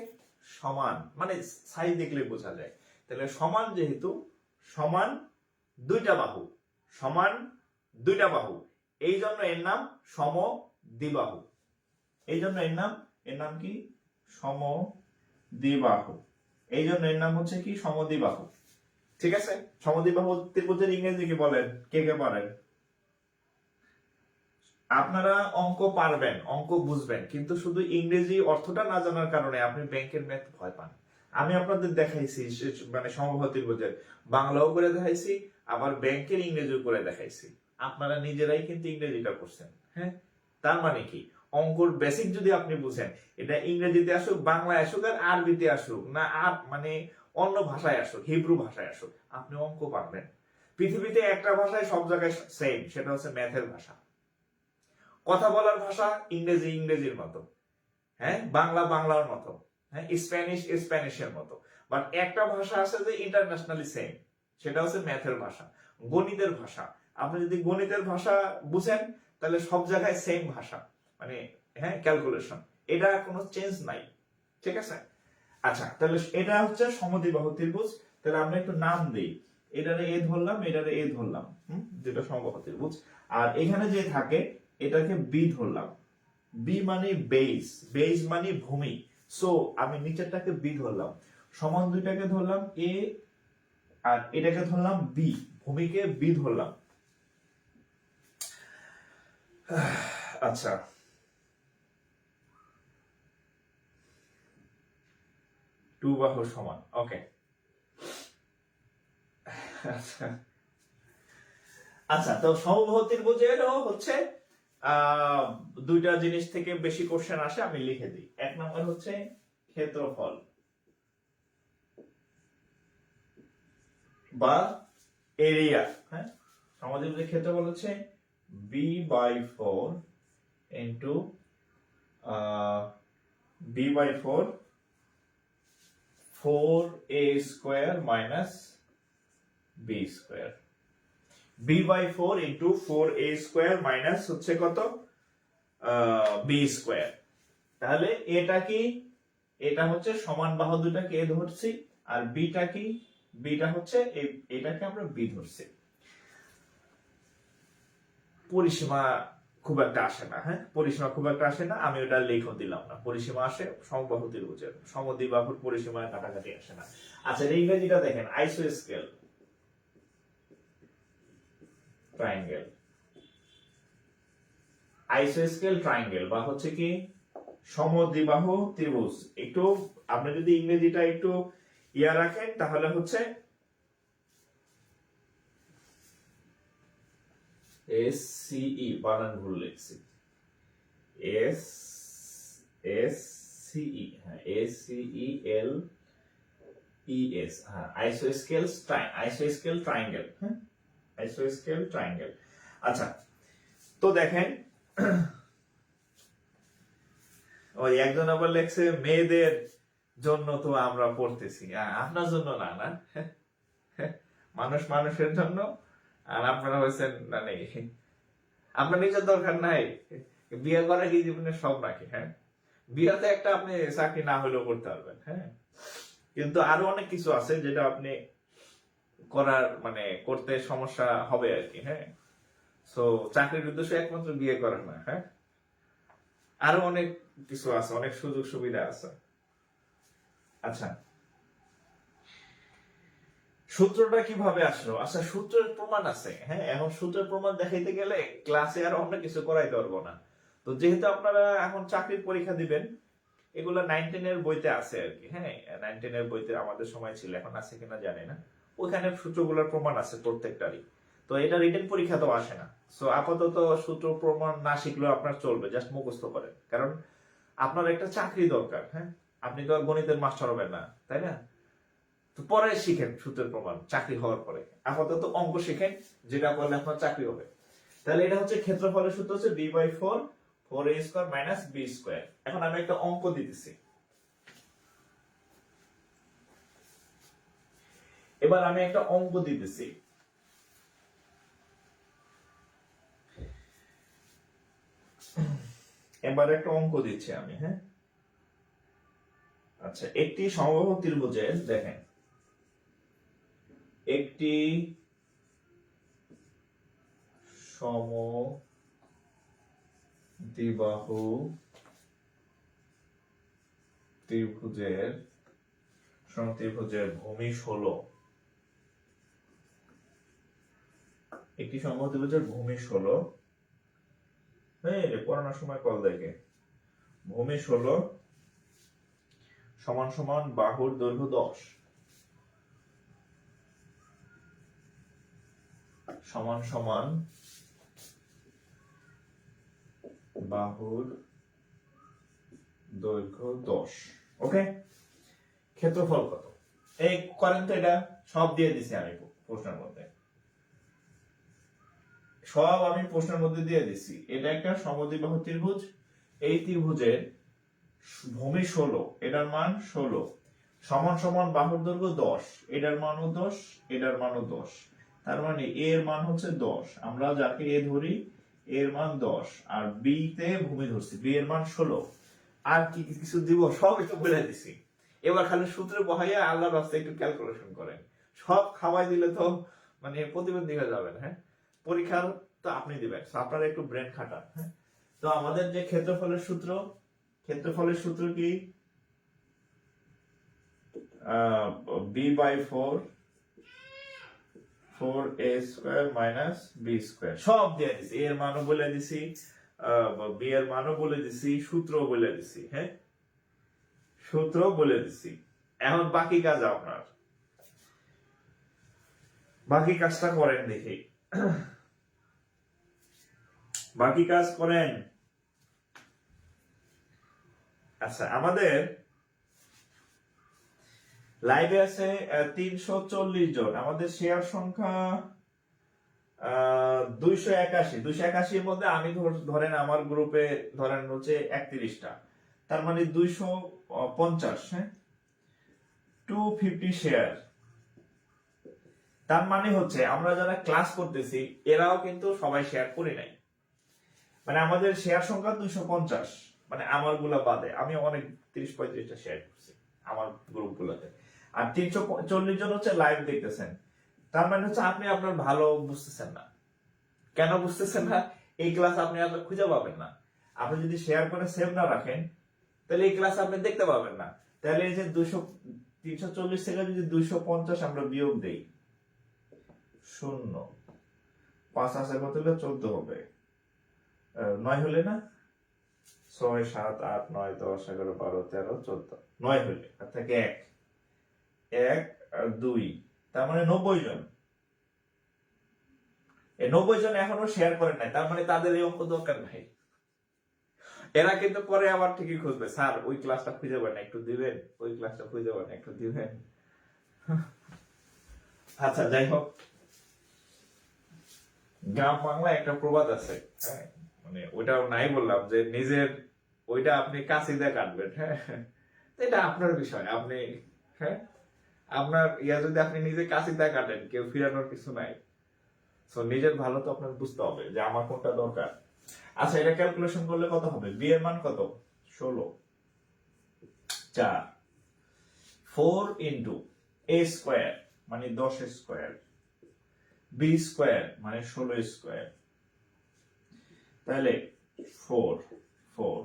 সমান, মানে সাইজ দেখলে বোঝা যায়। তাহলে সমান, যেহেতু সমান দুইটা বাহু, সমান দুইটা বাহু, এই জন্য এর নাম সমদ্বিবাহু। এই জন্য এর নাম কি? সমদ্বিবাহু। এই জন্য এর নাম হচ্ছে কি? সমদ্বিবাহু। ঠিক আছে, সমদ্বিবাহু ত্রিভুজের ইংরেজি কি বলেন? কে কে পারেন? আপনারা অঙ্ক পারবেন, অঙ্ক বুঝবেন, কিন্তু শুধু ইংরেজি অর্থটা না জানার কারণে আপনি ব্যাংকের ম্যাথ ভয় পান। আমি আপনাদের দেখাইছি মানে সমবাহু ত্রিভুজের বাংলাও করে দেখাইছি, আবার ব্যাংকের ইংরেজিও করে দেখাইছি। আপনারা নিজেরাই কিন্তু ইংরেজিটা করছেন। হ্যাঁ, তার মানে কি? অঙ্কর বেসিক যদি আপনি বুঝেন, এটা ইংরেজিতে আসুক, বাংলায় আসুক, আর আরবিতে আসুক, না আর মানে অন্য ভাষায় আসুক, হিব্রু ভাষায় আসুক, আপনি অঙ্ক পারবেন। পৃথিবীতে একটা ভাষায় সব জায়গায় সেম, সেটা হচ্ছে ম্যাথের ভাষা। কথা বলার ভাষা ইংরেজি ইংরেজির মতো, হ্যাঁ, বাংলা বাংলার মতো, হ্যাঁ, স্প্যানিশ স্প্যানিশের মতো। বাট একটা ভাষা আছে যে ইন্টারন্যাশনালি সেম, সেটা হচ্ছে ম্যাথের ভাষা, গণিতের ভাষা। আপনি যদি গণিতের ভাষা বুঝেন, তাহলে সব জায়গায় সেম ভাষা, মানে হ্যাঁ, ক্যালকুলেশন, এটা কোনো চেঞ্জ নাই। ঠিক আছে, আচ্ছা তাহলে এটা হচ্ছে সমদ্বিবাহু ত্রিভুজ। তাহলে আমরা একটু নাম দিই, এটারে এ ধরলাম, এটারে এ ধরলাম, যেটা সমবাহু ত্রিভুজ। আর এখানে যে থাকে এটাকে বি ধরলাম। বি মানে বেস, বেস মানে ভূমি। সো আমি নিচেরটাকে বি ধরলাম, সমান দুইটাকে ধরলাম এ, আর এটাকে ধরলাম বি, ভূমিকে বি ধরলাম। আচ্ছা, টু বাহু সমান, ওকে। আচ্ছা আচ্ছা, তো সমবাহু ত্রিভুজেরও হচ্ছে দুইটা জিনিস থেকে বেশি কোশ্চেন আসে, আমি লিখে দিই। এক নম্বর হচ্ছে ক্ষেত্রফল বা এরিয়া। হ্যাঁ, সমদ্বিভুজের ক্ষেত্রফল হচ্ছে b/4 into b/4 4a square minus b square. b/4 into 4a square minus হচ্ছে কত? b square. তাহলে এটা কি? এটা হচ্ছে সমান বাহু দুটাকে এ ধরছি, আর বিটা কি? বিটা হচ্ছে এটাকে আমরা বি ধরছি। পরিসীমা খুব একটা আসে না, হ্যাঁ, পরিসীমা খুব একটা আসে না, আমি ওটা লেখো দিলাম না। পরিসীমা আসে সমবাহু ত্রিভুজের, সমদ্বিবাহুর পরিসীমা কাটাকাটি আসে না। আচ্ছা ইংরেজিটা দেখেন, আইসোস্কেল ট্রায়াঙ্গেল, আইসোস্কেল ট্রায়াঙ্গেল বা হচ্ছে কি সমদ্বিবাহু ত্রিভুজ। একটু আপনি যদি ইংরেজিটা একটু ইয়া রাখেন, তাহলে হচ্ছে SCE, বানান ভুল লিখছি, SCE, হ্যাঁ, ACELES, হ্যাঁ, আইসোস্কেল ট্রায়াঙ্গেল, হ্যাঁ, আইসোস্কেল ট্রায়াঙ্গেল। আচ্ছা, তো দেখেন ওই একজন আবার লেখছে মেয়েদের জন্য তো আমরা পড়তেছি, আপনার জন্য না, না মানুষ মানুষের জন্য, আর আপনারা হয়েছেন মানে আপনার নিজের দরকার নাই, বিয়ে করা কি জীবনের সব নাকি? হ্যাঁ, বিয়েতে একটা আপনি চাকরি না হলেও করতে পারবেন, হ্যাঁ, কিন্তু আরো অনেক কিছু আছে যেটা আপনি করার মানে করতে সমস্যা হবে আর কি। হ্যাঁ, সো চাকরির উদ্দেশ্য একমাত্র বিয়ে করা না, হ্যাঁ, আরো অনেক কিছু আছে, অনেক সুযোগ সুবিধা আছে। আচ্ছা, সূত্রটা কিভাবে আসলো? আচ্ছা, সূত্রের প্রমাণ আছে, হ্যাঁ, এখন সূত্রের প্রমাণ দেখাইতে গেলে ক্লাসে আর অন্য কিছু করাইতে পারবো না। তো যেহেতু আপনারা এখন চাকরির পরীক্ষা দিবেন, এগুলো 9-10 এর বইতে আছে আর কি। হ্যাঁ, 9-10 এর বইতে আমাদের সময় ছিল, এখন আছে কিনা জানি না, ওইখানে সূত্রগুলোর প্রমাণ আছে প্রত্যেকটারই। তো এটা রিটেন পরীক্ষা তো আসে না, সো আপাতত সূত্র প্রমাণ না শিখলেও আপনার চলবে, জাস্ট মুখস্থ করেন, কারণ আপনার একটা চাকরি দরকার। হ্যাঁ, আপনি তো আর গণিতের মাস্টার হবেন না, তাই না? তো পরে শিখেন সূত্রের প্রমাণ চাকরি হওয়ার পরে, আপাতত অঙ্ক শিখেন, যেটা করলে আপনার চাকরি হবে। তাহলে এটা হচ্ছে ক্ষেত্রফলের সূত্র হচ্ছে b/4 4a² - b²। এখন আমি একটা অঙ্ক দিতেছি, এবার আমি একটা অঙ্ক দিতেছি। এবার একটা অঙ্ক দিচ্ছি আমি। হ্যাঁ, আচ্ছা, একটি সমবাহু ত্রিভুজের, দেখেন, একটি সমদ্বিবাহু ত্রিভুজের ভূমি 16, একটি সমবাহু ত্রিভুজের ভূমি 16, হ্যাঁ পড়ানোর সময় কল দেখে, ভূমি 16 সমান সমান বাহুর দৈর্ঘ্য 10 সমান সমান বাহুর দৈর্ঘ্য 10। ওকে, ক্ষেত্রফল কত? এই করেন তো, এটা সব দিয়ে দিছি আমি প্রশ্নের মধ্যে, সব আমি প্রশ্নের মধ্যে দিয়ে দিছি। এটা একটা সমদ্বিবাহু ত্রিভুজ, এই ত্রিভুজের ভূমি 16, এটার মান 16 সমান সমান বাহুর দৈর্ঘ্য 10, এটার মানও 10, এটার মানও 10। তার মানে এর মান হচ্ছে 10, আমরা যাকে এ ধরি এর মান 10, আর বি তে ভূমি ধরছি, বি এর মান 16। আর কি কিছু দিব? সব একটু বলে দিছি। এবার খালি সূত্রে বহাইয়া আল্লাহর রাস্তায় একটু ক্যালকুলেশন করেন। সব খাওয়াই দিলে তো মানে প্রতিবন্ধী হয়ে যাবেন। হ্যাঁ, পরীক্ষার তো আপনি দিবেন, আপনারা একটু ব্রেন খাটান। হ্যাঁ, তো আমাদের যে ক্ষেত্রফলের সূত্র কি? b/4 4a² - b²। সব দিয়ে দিছি, এর মানও বলে দিছি, বি এর মানও বলে দিছি, সূত্র বলে দিছি। হ্যাঁ, সূত্র বলে দিছি। এখন বাকি কাজ আপনার, বাকি কাজটা করেন দেখি। বাকি কাজ করেন। আচ্ছা, আমাদের লাইভে আছে 340 জন, আমাদের শেয়ার সংখ্যা 281 এর মধ্যে আমি ধরেন আমার গ্রুপে ধরেন হচ্ছে 31টা, তার মানে 250। হ্যাঁ, 250 শেয়ার। তার মানে হচ্ছে আমরা যারা ক্লাস করতেছি এরাও কিন্তু সবাই শেয়ার করে নাই, মানে আমাদের শেয়ার সংখ্যা 250, মানে আমার গুলা বাদে আমি অনেক 30-35টা শেয়ার করছি আমার গ্রুপ গুলাতে। আর 340 জন হচ্ছে লাইভ দেখতেছেন, তার মানে হচ্ছে আপনি আপনার ভালো বুঝতেছেন না। কেন বুঝতেছেন না? এই ক্লাস আপনি আর খুঁজে পাবেন না। আপনি যদি শেয়ার করে সেভ না রাখেন তাহলে এই ক্লাস আপনি দেখতে পাবেন না। তাহলে এই যে 340 থেকে যদি 250 আমরা বিয়োগ দেই, 0 5 আছে কত হলে 14 হবে, 9 হলে না, 6 7 8 9 10 11 12 13 14, 9 হলে থেকে 1 আর 2, তার মানে 90 জন। এই 90 জন এখনো শেয়ার করেন নাই, তার মানে তাদের এই অঙ্ক দরকার নাই। এরা কিন্তু পরে আবার ঠিকই খুঁজবে, স্যার ওই ক্লাসটা খুঁজে পান একটু দিবেন, ওই ক্লাসটা খুঁজে পান একটু দিবেন। আচ্ছা, যাই হোক, গ্রাম বাংলায় একটা প্রবাদ আছে, হ্যাঁ, মানে ওইটাও নাই বললাম যে নিজের ওইটা আপনি কাছে দিয়ে কাটবেন। হ্যাঁ, এটা আপনার বিষয়, আপনি, হ্যাঁ, আপনার যদি আপনি নিজে কাছে দিয়ে কাটেন, কেউ ফিরানোর কিছু নাই। সো নিজের ভালো তো আপনার বুঝতে হবে যে আমার কোনটা দরকার। আচ্ছা, এটা ক্যালকুলেশন করলে কত হবে? বি এর মান কত? 16, 4 4 ইন্টু a² মানে 10² b² মানে 16², তাহলে 4 4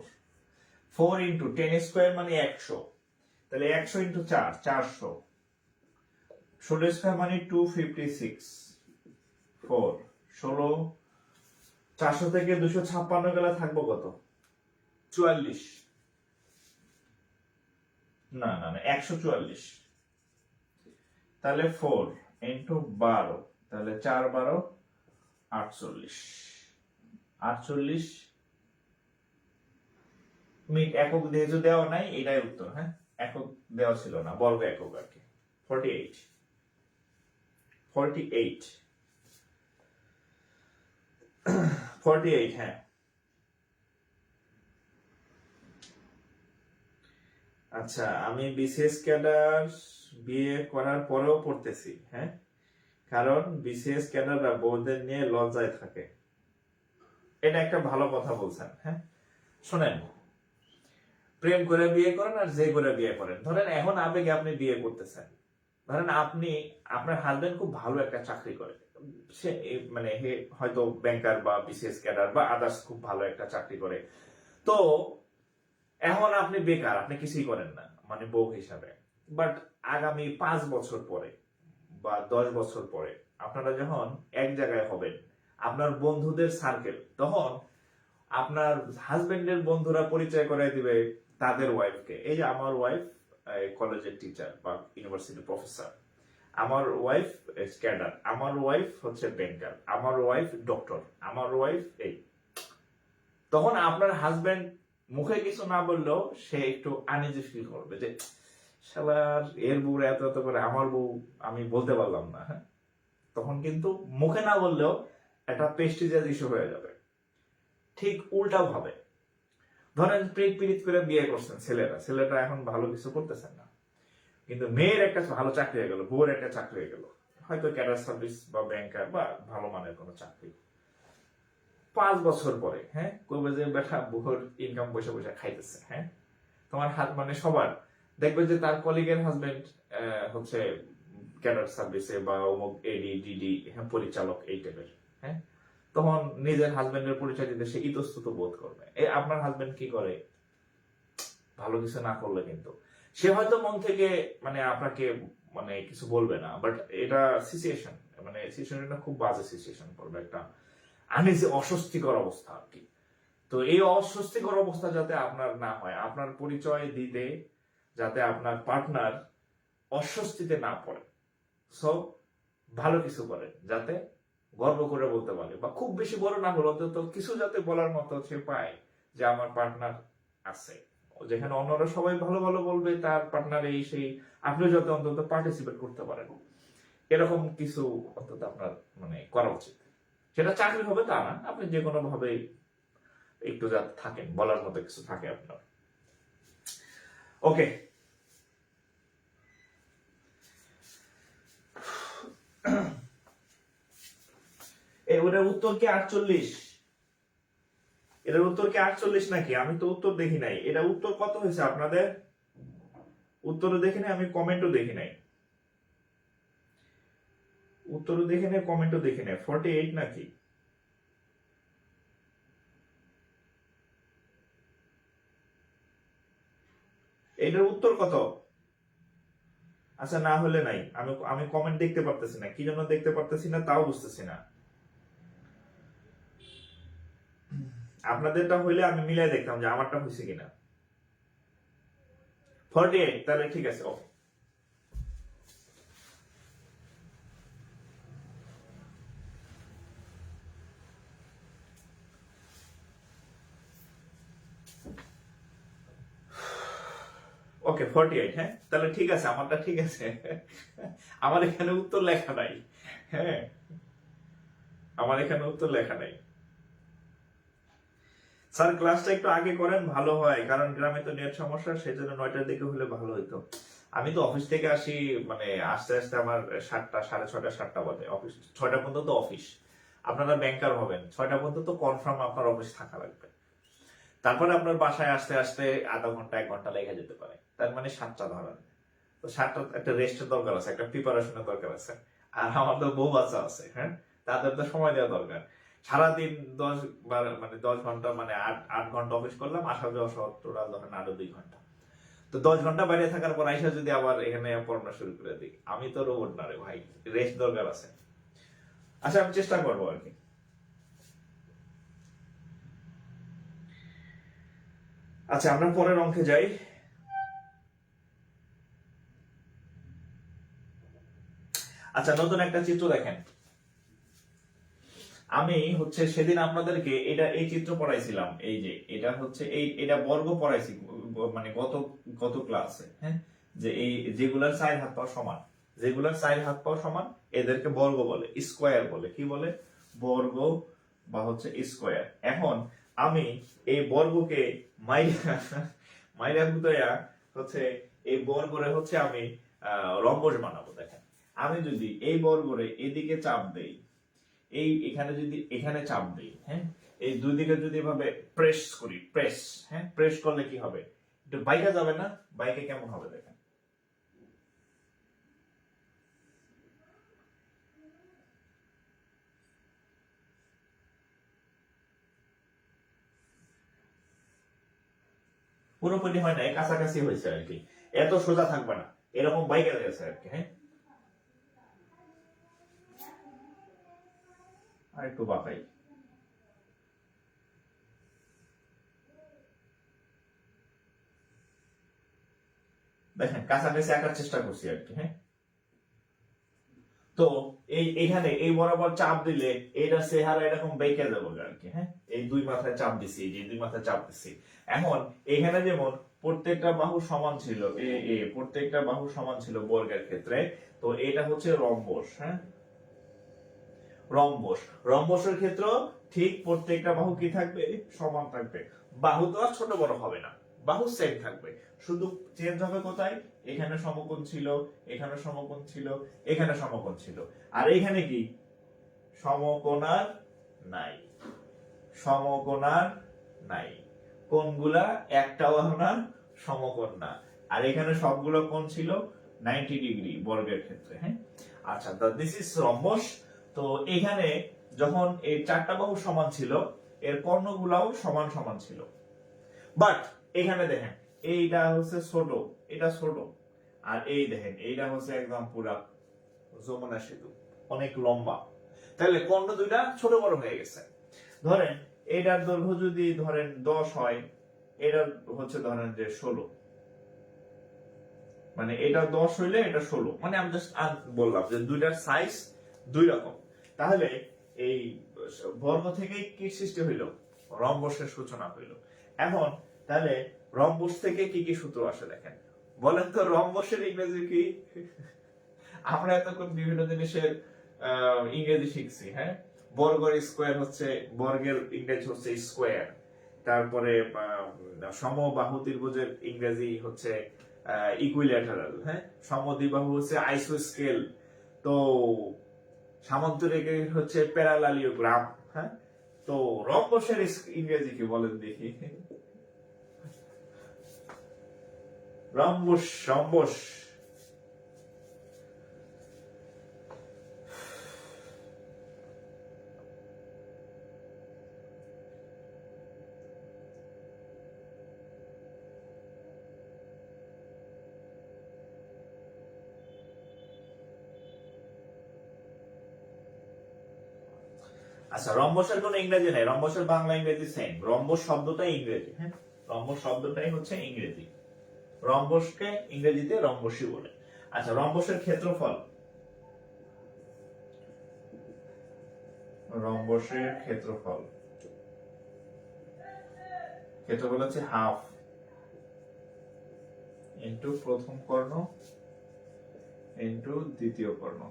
4 ইন্টু 10² মানে 100, তাহলে 100 ইন্টু 4 400, 16² মানে 256, 4 16, 400 থেকে 256 গেলে থাকবো কত? 44, না 144। তাহলে 4 ইন্টু 12, তাহলে 4 × 12 48, 48 মিনিট। একক যেহেতু দেওয়া নাই, এটাই উত্তর। হ্যাঁ, একক দেওয়া ছিল না, বর্গ একক আর কি। 48, 48, 48। হ্যাঁ, আচ্ছা, আমি বিসিএস ক্যাডার বিয়ে করার পরেও পড়তেছি। হ্যাঁ, কারণ বিসিএস ক্যাডাররা বউদের নিয়ে লজ্জায় থাকে। এটা একটা ভালো কথা বলছেন। হ্যাঁ, শোনেন, প্রেম করে বিয়ে করেন আর যে করে বিয়ে করেন, ধরেন এখন আবেগে আপনি বিয়ে করতেছেন, ধরেন আপনি, আপনার হাজবেন্ড খুব ভালো একটা চাকরি করে, সে মানে হয়তো ব্যাংকার বা বিসিএস ক্যাডার বা আদার্স খুব ভালো একটা চাকরি করে, তো এখন আপনি বেকার, আপনি কিছুই করেন না মানে বউ হিসাবে। বাট আগামী 5 বছর পরে বা 10 বছর পরে আপনারা যখন এক জায়গায় হবেন, আপনার বন্ধুদের সার্কেল, তখন আপনার হাজবেন্ডের বন্ধুরা পরিচয় করাই দিবে তাদের ওয়াইফকে। এই যে আমার ওয়াইফ কলেজের টিচার বা ইউনিভার্সিটির প্রফেসর, আমার ওয়াইফ ক্যাডার, আমার ওয়াইফ হচ্ছে ব্যাংকার, আমার ওয়াইফ ডক্টর, আমার ওয়াইফ এই। তখন আপনার হাজবেন্ড মুখে কিছু না বললেও সে একটু আনইজি ফিল করবে যে শালার এর বউ এত এত করে, আমার বউ আমি বলতে পারলাম না। হ্যাঁ, তখন কিন্তু মুখে না বললেও একটা প্রেস্টিজিয়াস ইস্যু হয়ে যাবে। ঠিক উল্টা ভাবে, ধরেন পীড়িত করে বিয়ে করছেন ছেলেটা এখন ভালো কিছু করতেছেন না, কিন্তু মেয়ের একটা ভালো চাকরি হয়ে গেল, বউয়ের একটা চাকরি হয়ে গেল, হয়তো ক্যাডার সার্ভিস বা ব্যাংকার বা ভালো মানের কোনো চাকরি। 5 বছর পরে হ্যাঁ কইবে যে বেটা বউর ইনকাম পয়সা পয়সা খাইতেছে। হ্যাঁ, তোমার হাত মানে সবার দেখবে যে তার কলিগের হাজবেন্ড হচ্ছে ক্যাডার সার্ভিসে বা অমুক এডি ডিডি পরিচালক এই টাইপের। হ্যাঁ, তখন নিজের হাজবেন্ডের পরিচয় দিতে সে ইতস্তত বোধ করবে। এই আপনার হাজবেন্ড কি করে, ভালো কিছু না করলে কিন্তু সে হয়তো মন থেকে মানে আপনাকে মানে কিছু বলবে না, বাট এটা সিচুয়েশন, মানে সিচুয়েশনটা খুব বাজে সিচুয়েশন পড়বে, একটা আনইজি অস্বস্তিকর অবস্থা আর কি। তো এই অস্বস্তিকর অবস্থা যাতে আপনার না হয়, আপনার পরিচয় দিতে যাতে আপনার পার্টনার অস্বস্তিতে না পড়ে, সো ভালো কিছু করেন যাতে গর্ব করে বলতে পারে, বা খুব বেশি বড় না হলো তো কিছু যাতে বলার মতো সে পায় যে আমার পার্টনার আছে, যেখানে অন্যরা সবাই ভালো ভালো বলবে তার পার্টনার এই সেই, আপনি যাতে অন্তত পার্টিসিপেট করতে পারেন, এরকম কিছু অন্তত আপনার মানে করা উচিত। সেটা চাকরি হবে তা না, আপনি যে কোনো ভাবে একটু যাতে থাকেন, বলার মতো কিছু থাকে আপনার। ওকে, ওটার উত্তর কি 48? এটার উত্তর কি 48 নাকি? আমি তো উত্তর দেখি নাই। এটা উত্তর কত হয়েছে আপনাদের? উত্তরও দেখি নাই, আমি কমেন্টও দেখি নাই। উত্তরও দেখি নাই, কমেন্টও দেখি নাই। 48 নাকি? এটার উত্তর কত? আচ্ছা, না হলে নাই, আমি আমি কমেন্ট দেখতে পারতেছি না, কি জন্য দেখতে পারতেছি না তাও বুঝতেছি না। আপনাদেরটা হইলে আমি মিলাই দেখতাম যে আমারটা হয়েছে কিনা। 48, তাহলে ঠিক আছে। ওকে, ওকে 48। হ্যাঁ, তাহলে ঠিক আছে, আমারটা ঠিক আছে। আমার এখানে উত্তর লেখা নাই। হ্যাঁ, আমার এখানে উত্তর লেখা নাই। স্যার ক্লাসটা একটু আগে করেন ভালো হয়, কারণ গ্রামে তো নেট সমস্যা, সেজন্য 9টার দিকে হলে ভালো হইতো। আমি তো অফিস থেকে আসি, মানে আস্তে আস্তে আমার 7টা, 6:30, 7টা বাজে। অফিস 6টা পর্যন্ত অফিস। আপনারা ব্যাংকার হবেন, 6টা পর্যন্ত কনফার্ম আপনার অফিস থাকা লাগবে। তারপরে আপনার বাসায় আসতে আসতে আধা ঘন্টা 1 ঘন্টা লেগে যেতে পারে, তার মানে 7টা ধরেন। তো 7টা একটা রেস্টের দরকার আছে, একটা প্রিপারেশনের দরকার আছে। আর আমার তো বউ বাচ্চা আছে, হ্যাঁ, তাদের তো সময় দেওয়া দরকার। সারাদিন মানে 10 ঘন্টা, মানে 8 ঘন্টা অফিস করলাম, আসা যাওয়া সহ টোটাল ধরেন আরো 2 ঘন্টা। তো 10 ঘন্টা বাইরে থাকার পর আইসা যদি আবার এখানে পড়ানো শুরু করে দিই, আমি তো রোবট না রে ভাই, রেস্ট দরকার আছে। আচ্ছা, আমি চেষ্টা করবো আর কি। আচ্ছা, আমরা পরের অঙ্কে যাই। আচ্ছা, নতুন একটা চিত্র দেখেন। আমি হচ্ছে সেদিন আপনাদেরকে এই চিত্র পড়াইছিলাম। এই যে এটা হচ্ছে এটা বর্গ পড়াইছি, মানে গত গত ক্লাসে, হ্যাঁ, যে এই যেগুলার 4 হাত পা সমান, যেগুলার 4 হাত পা সমান এদেরকে বর্গ বলে, স্কয়ার বলে। কি বলে? বর্গ বা হচ্ছে স্কয়ার। এখন আমি এই বর্গকে মাইরা মাইরা গুতায়া হচ্ছে এই বর্গরে হচ্ছে আমি রম্বস বানাবো। দেখেন, আমি যদি এই বর্গরে এদিকে চাপ দেই, এখানে যদি এখানে চাপ দিই, হ্যাঁ, এই দুই দিকে যদি এভাবে প্রেস করি, প্রেস, হ্যাঁ, প্রেস করলে কি হবে? একটু বাইকে যাবে না? বাইকে কেমন হবে দেখেন। পুরোপুরি হয় না, কাছাকাছি হয়েছে আর কি, এত সোজা থাকবে না, এরকম বাইকে গেছে আর কি। হ্যাঁ, আর একটু বাঁকাই। দেখেন, কাছাকাছি আঁকার চেষ্টা করছি আর কি। হ্যাঁ, তো এইখানে এই বরাবর চাপ দিলে এটা চেহারা এরকম বেঁকে যাবে আর কি। হ্যাঁ, এই দুই মাথায় চাপ দিছি, যে দুই মাথায় চাপ দিছি। এখন এখানে যেমন প্রত্যেকটা বাহু সমান ছিল, প্রত্যেকটা বাহু সমান ছিল বর্গের ক্ষেত্রে, তো এটা হচ্ছে রম্বস। হ্যাঁ, রম্বস, রম্বসের ক্ষেত্রে ঠিক প্রত্যেকটা বাহু কি থাকবে? সমান থাকবে। বাহু তো আর ছোট বড় হবে না, বাহু সেম থাকবে, শুধু চেঞ্জ হবে কোথায়? এখানে সমকোণ ছিল, এখানে সমকোণ ছিল, এখানে সমকোণ ছিল, আর এখানে কি? সমকোণ আর নাই, সমকোণ আর নাই। কোণগুলা একটাও না, সমকোণ না। আর এখানে সবগুলো কোণ ছিল 90 ডিগ্রি বর্গের ক্ষেত্রে। হ্যাঁ, আচ্ছা, দিস ইজ রম্বস। তো এখানে যখন এই 4টা বাহু সমান ছিল, এর কর্ণগুলাও সমান সমান ছিল। বাট এখানে দেখেন, এইটা হচ্ছে ছোট, এটা ছোট, আর এই দেখেন এইটা হচ্ছে একদম পুরা যমুনা সেতু, অনেক লম্বা। তাহলে কর্ণ দুইটা ছোট বড় হয়ে গেছে। ধরেন এটার দৈর্ঘ্য যদি ধরেন 10 হয়, এটার হচ্ছে ধরেন যে 16, মানে এটা 10 হইলে এটা 16, মানে আমি জাস্ট বললাম যে দুইটার সাইজ দুই রকম। তাহলে এই বর্গ থেকেই কি সৃষ্টি হইলো? রম্বসের সূচনা হইলো। এখন তাহলে রম্বস থেকে কি কি সূত্র আসে দেখেন, বলেন তো রম্বসের ইংরেজি কি? আমরা এতক্ষণ বিভিন্ন জিনিসের ইংরেজি শিখছি। হ্যাঁ, বর্গের স্কয়ার হচ্ছে, বর্গের ইংরেজি হচ্ছে স্কয়ার। তারপরে সমবাহু ত্রিভুজের ইংরেজি হচ্ছে ইকুইল্যাটারাল। হ্যাঁ, সমদ্বিবাহু হচ্ছে আইসোস্কেল। তো সামান্তরিকের হচ্ছে প্যারালালিওগ্রাম। হ্যাঁ, তো রম্বসের ইংরেজি কি বলেন দেখি? Rhombus, rhombus. আচ্ছা, রম্বসের কোনো ইংরেজি নেই, রম্বসের বাংলা ইংরেজি সেম। রম্বস শব্দটাই ইংরেজি। হ্যাঁ, রম্বস শব্দটাই হচ্ছে ইংরেজি। রম্বসকে ইংরেজিতে রম্বসই বলে। আচ্ছা, রম্বসের ক্ষেত্রফল, রম্বসের ক্ষেত্রফল, ক্ষেত্রফল হচ্ছে হাফ ইন্টু প্রথম কর্ণ ইন্টু দ্বিতীয় কর্ণ।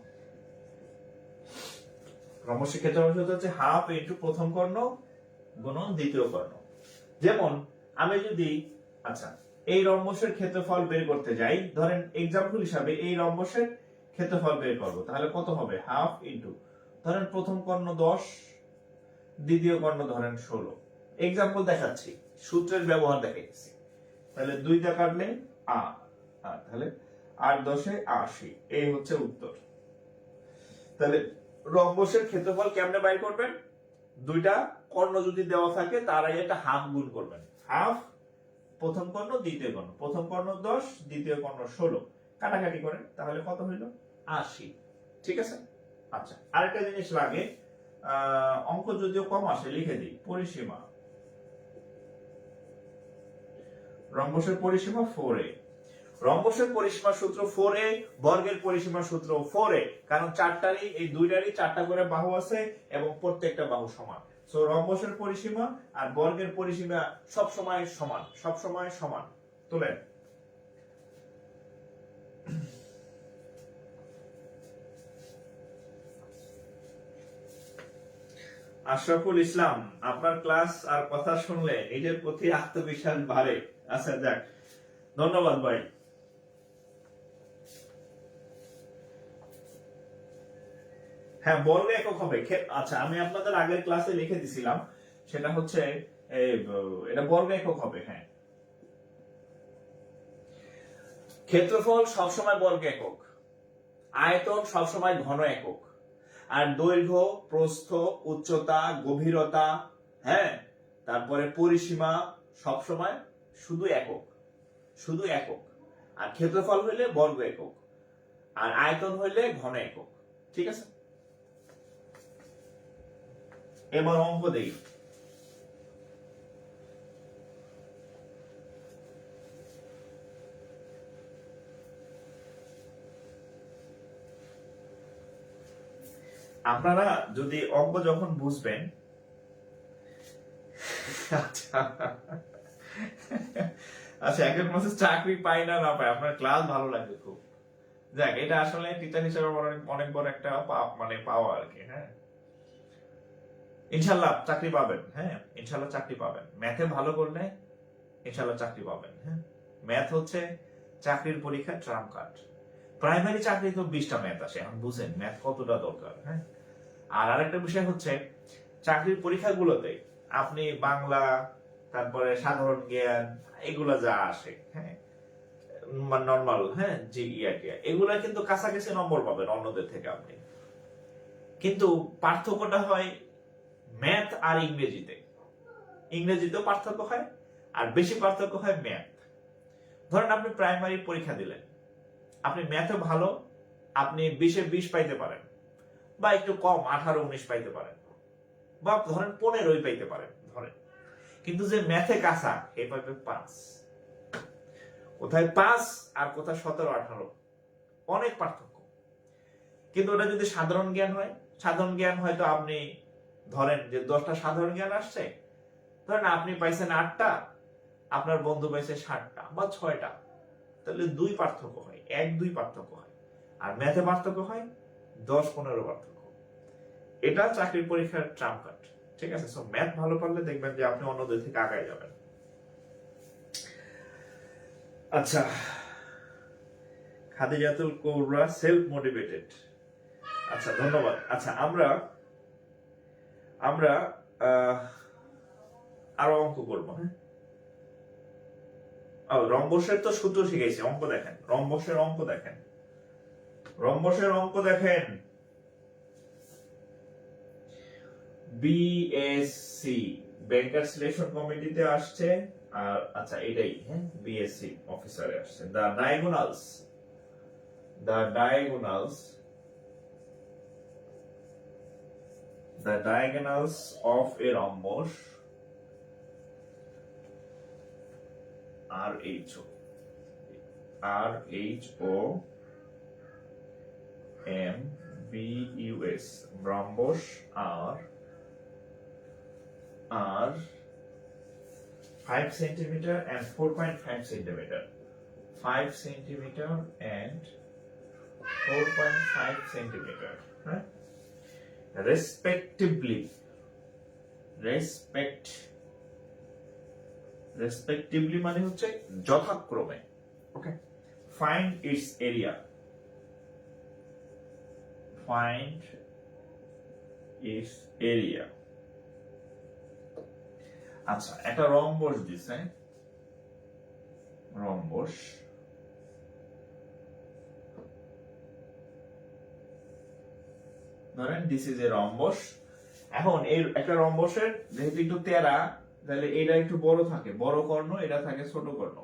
রম্বসের ক্ষেত্রফল হচ্ছে হাফ ইন্টু প্রথম কর্ণ গুণন দ্বিতীয় কর্ণ। যেমন আমি যদি, আচ্ছা, এই রম্বসের ক্ষেত্রফল বের করতে যাই, ধরেন এক্সাম্পল হিসাবে এই রম্বসের ক্ষেত্রফল বের করব, তাহলে কত হবে? হাফ ইন্টু, ধরেন প্রথম কর্ণ 10, দ্বিতীয় কর্ণ ধরেন 16। এক্সাম্পল দেখাচ্ছি, সূত্রের ব্যবহার দেখাচ্ছি। তাহলে 2টা কাটলে 8, তাহলে 8 10 80, এই হচ্ছে উত্তর। তাহলে রম্বসের ক্ষেত্রফল কেমনে বাইর করবেন? দুইটা কর্ণ যদি দেওয়া থাকে তার আগে একটা হাফ গুণ করবেন। হাফ প্রথম কর্ণ দ্বিতীয় কর্ণ, প্রথম কর্ণ 10, দ্বিতীয় কর্ণ 16, কাটাকাটি করেন, তাহলে কত হইল? 80। ঠিক আছে। আচ্ছা, আরেকটা জিনিস লাগে, অঙ্ক যদিও কম আসে, লিখে দিই পরিসীমা। রম্বসের পরিসীমা 4a। রম্বসের পরিসীমার সূত্র 4a, বর্গের পরিসীমার সূত্র 4a, কারণ চারটারই এই দুইটারই চারটা করে বাহু আছে এবং প্রত্যেকটা বাহু সমান। সো রম্বসের পরিসীমা আর বর্গের পরিসীমা সব সময় সমান, সব সময় সমান। তুলেন। আশরাফুল ইসলাম, আপনার ক্লাস আর কথা শুনলে নিজের প্রতি আত্মবিশ্বাস বাড়ে। আচ্ছা যাক, ধন্যবাদ ভাই। হ্যাঁ, বর্গ একক হবে। আচ্ছা, আমি আপনাদের আগের ক্লাসে লিখে দিছিলাম, সেটা হচ্ছে এটা বর্গ একক হবে। হ্যাঁ, ক্ষেত্রফল সবসময় বর্গ একক, আয়তন সবসময় ঘন একক, আর দৈর্ঘ্য, প্রস্থ, উচ্চতা, গভীরতা, হ্যাঁ, তারপরে পরিসীমা সবসময় শুধু একক, শুধু একক। আর ক্ষেত্রফল হইলে বর্গ একক, আর আয়তন হইলে ঘন একক। ঠিক আছে, এবার অঙ্ক দেই। আপনারা যদি অঙ্ক যখন বুঝবেন, আচ্ছা একটা প্রসেস চাকরি পাই না না পাই, আপনার ক্লাস ভালো লাগবে খুব। যাক, এটা আসলে টিচার হিসেবে অনেক বড় একটা মানে পাওয়া আর কি। হ্যাঁ, ইনশাল্লাহ চাকরি পাবেন। হ্যাঁ, ইনশাল্লাহ চাকরি পাবেন। ম্যাথে ভালো করলে ইনশাল্লাহ চাকরি পাবেন। হ্যাঁ, ম্যাথ হচ্ছে চাকরির পরীক্ষার ট্রাম্প কার্ড। প্রাইমারি চাকরি তো 20টা ম্যাথ আসে, এখন বুঝেন ম্যাথ কতটা দরকার। হ্যাঁ, আর আরেকটা বিষয় হচ্ছে চাকরির পরীক্ষাগুলোতে আপনি বাংলা, তারপরে সাধারণ জ্ঞান, এগুলা যা আসে, হ্যাঁ নর্মাল, হ্যাঁ যে এগুলা কিন্তু কাছাকাছি নম্বর পাবেন অন্যদের থেকে আপনি। কিন্তু পার্থক্যটা হয় ম্যাথ আর ইংরেজিতে। ইংরেজিতেও পার্থক্য হয়, আর বেশি পার্থক্য হয় ম্যাথ। ধরেন আপনি প্রাইমারি পরীক্ষা দিলেন, আপনি ম্যাথে ভালো, আপনি 20-এ 20 পাইতে পারেন, বা একটু কম 18-19 পাইতে পারেন, বা ধরেন 15 পাইতে পারেন ধরেন। কিন্তু যে ম্যাথে কাঁচা, এই পাইবে 5। কোথায় 5 আর কোথায় 17-18, অনেক পার্থক্য। কিন্তু ওটা যদি সাধারণ জ্ঞান হয়, সাধারণ জ্ঞান হয়তো আপনি ধরেন যে 10টা সাধারণ জ্ঞান আসছে, ধরেন আপনি পাইছেন 8টা, আপনার বন্ধু পাইছে 7টা বা 6টা, তাহলে 2 পার্থক্য হয়, 1-2 পার্থক্য হয়। আর ম্যাথে পার্থক্য হয় 10-15 পার্থক্য। এটা চাকরির পরীক্ষার ট্রাম্প কার্ড। ঠিক আছে, সো ম্যাথ ভালো পারলে দেখবেন যে আপনি অন্যদের থেকে আগায় যাবেন। আচ্ছা, খাদিজাতুল কোবরা সেলফ মোটিভেটেড। আচ্ছা, ধন্যবাদ। আচ্ছা, আমরা আরো অঙ্ক করবো। হ্যাঁ, রম্বসের তো সূত্র শিখাইছি, অঙ্ক দেখেন, রম্বসের অঙ্ক দেখেন, রম্বসের অঙ্ক দেখেন। বিএসসি ব্যাংকার সিলেকশন কমিটিতে আসছে। আর আচ্ছা, এটাই হ্যাঁ বিএসসি অফিসারে আসছে। The diagonals of a rhombus RHOMBUS rhombus are 5 centimeter and 4.5 centimeter. 5 centimeter and 4.5 centimeter. Huh? Respectively মানে হচ্ছে যথাক্রমে। ওকে, find its area. আচ্ছা, একটা রম্বস দিছে, রম্বস ধরেন দিস ইজ এ রম্বস। এখন এই একটা রম্বসের যেহেতু একটু তেরা, তাহলে এটা একটু বড় থাকে, বড় কর্ণ, এটা থাকে ছোট কর্ণ।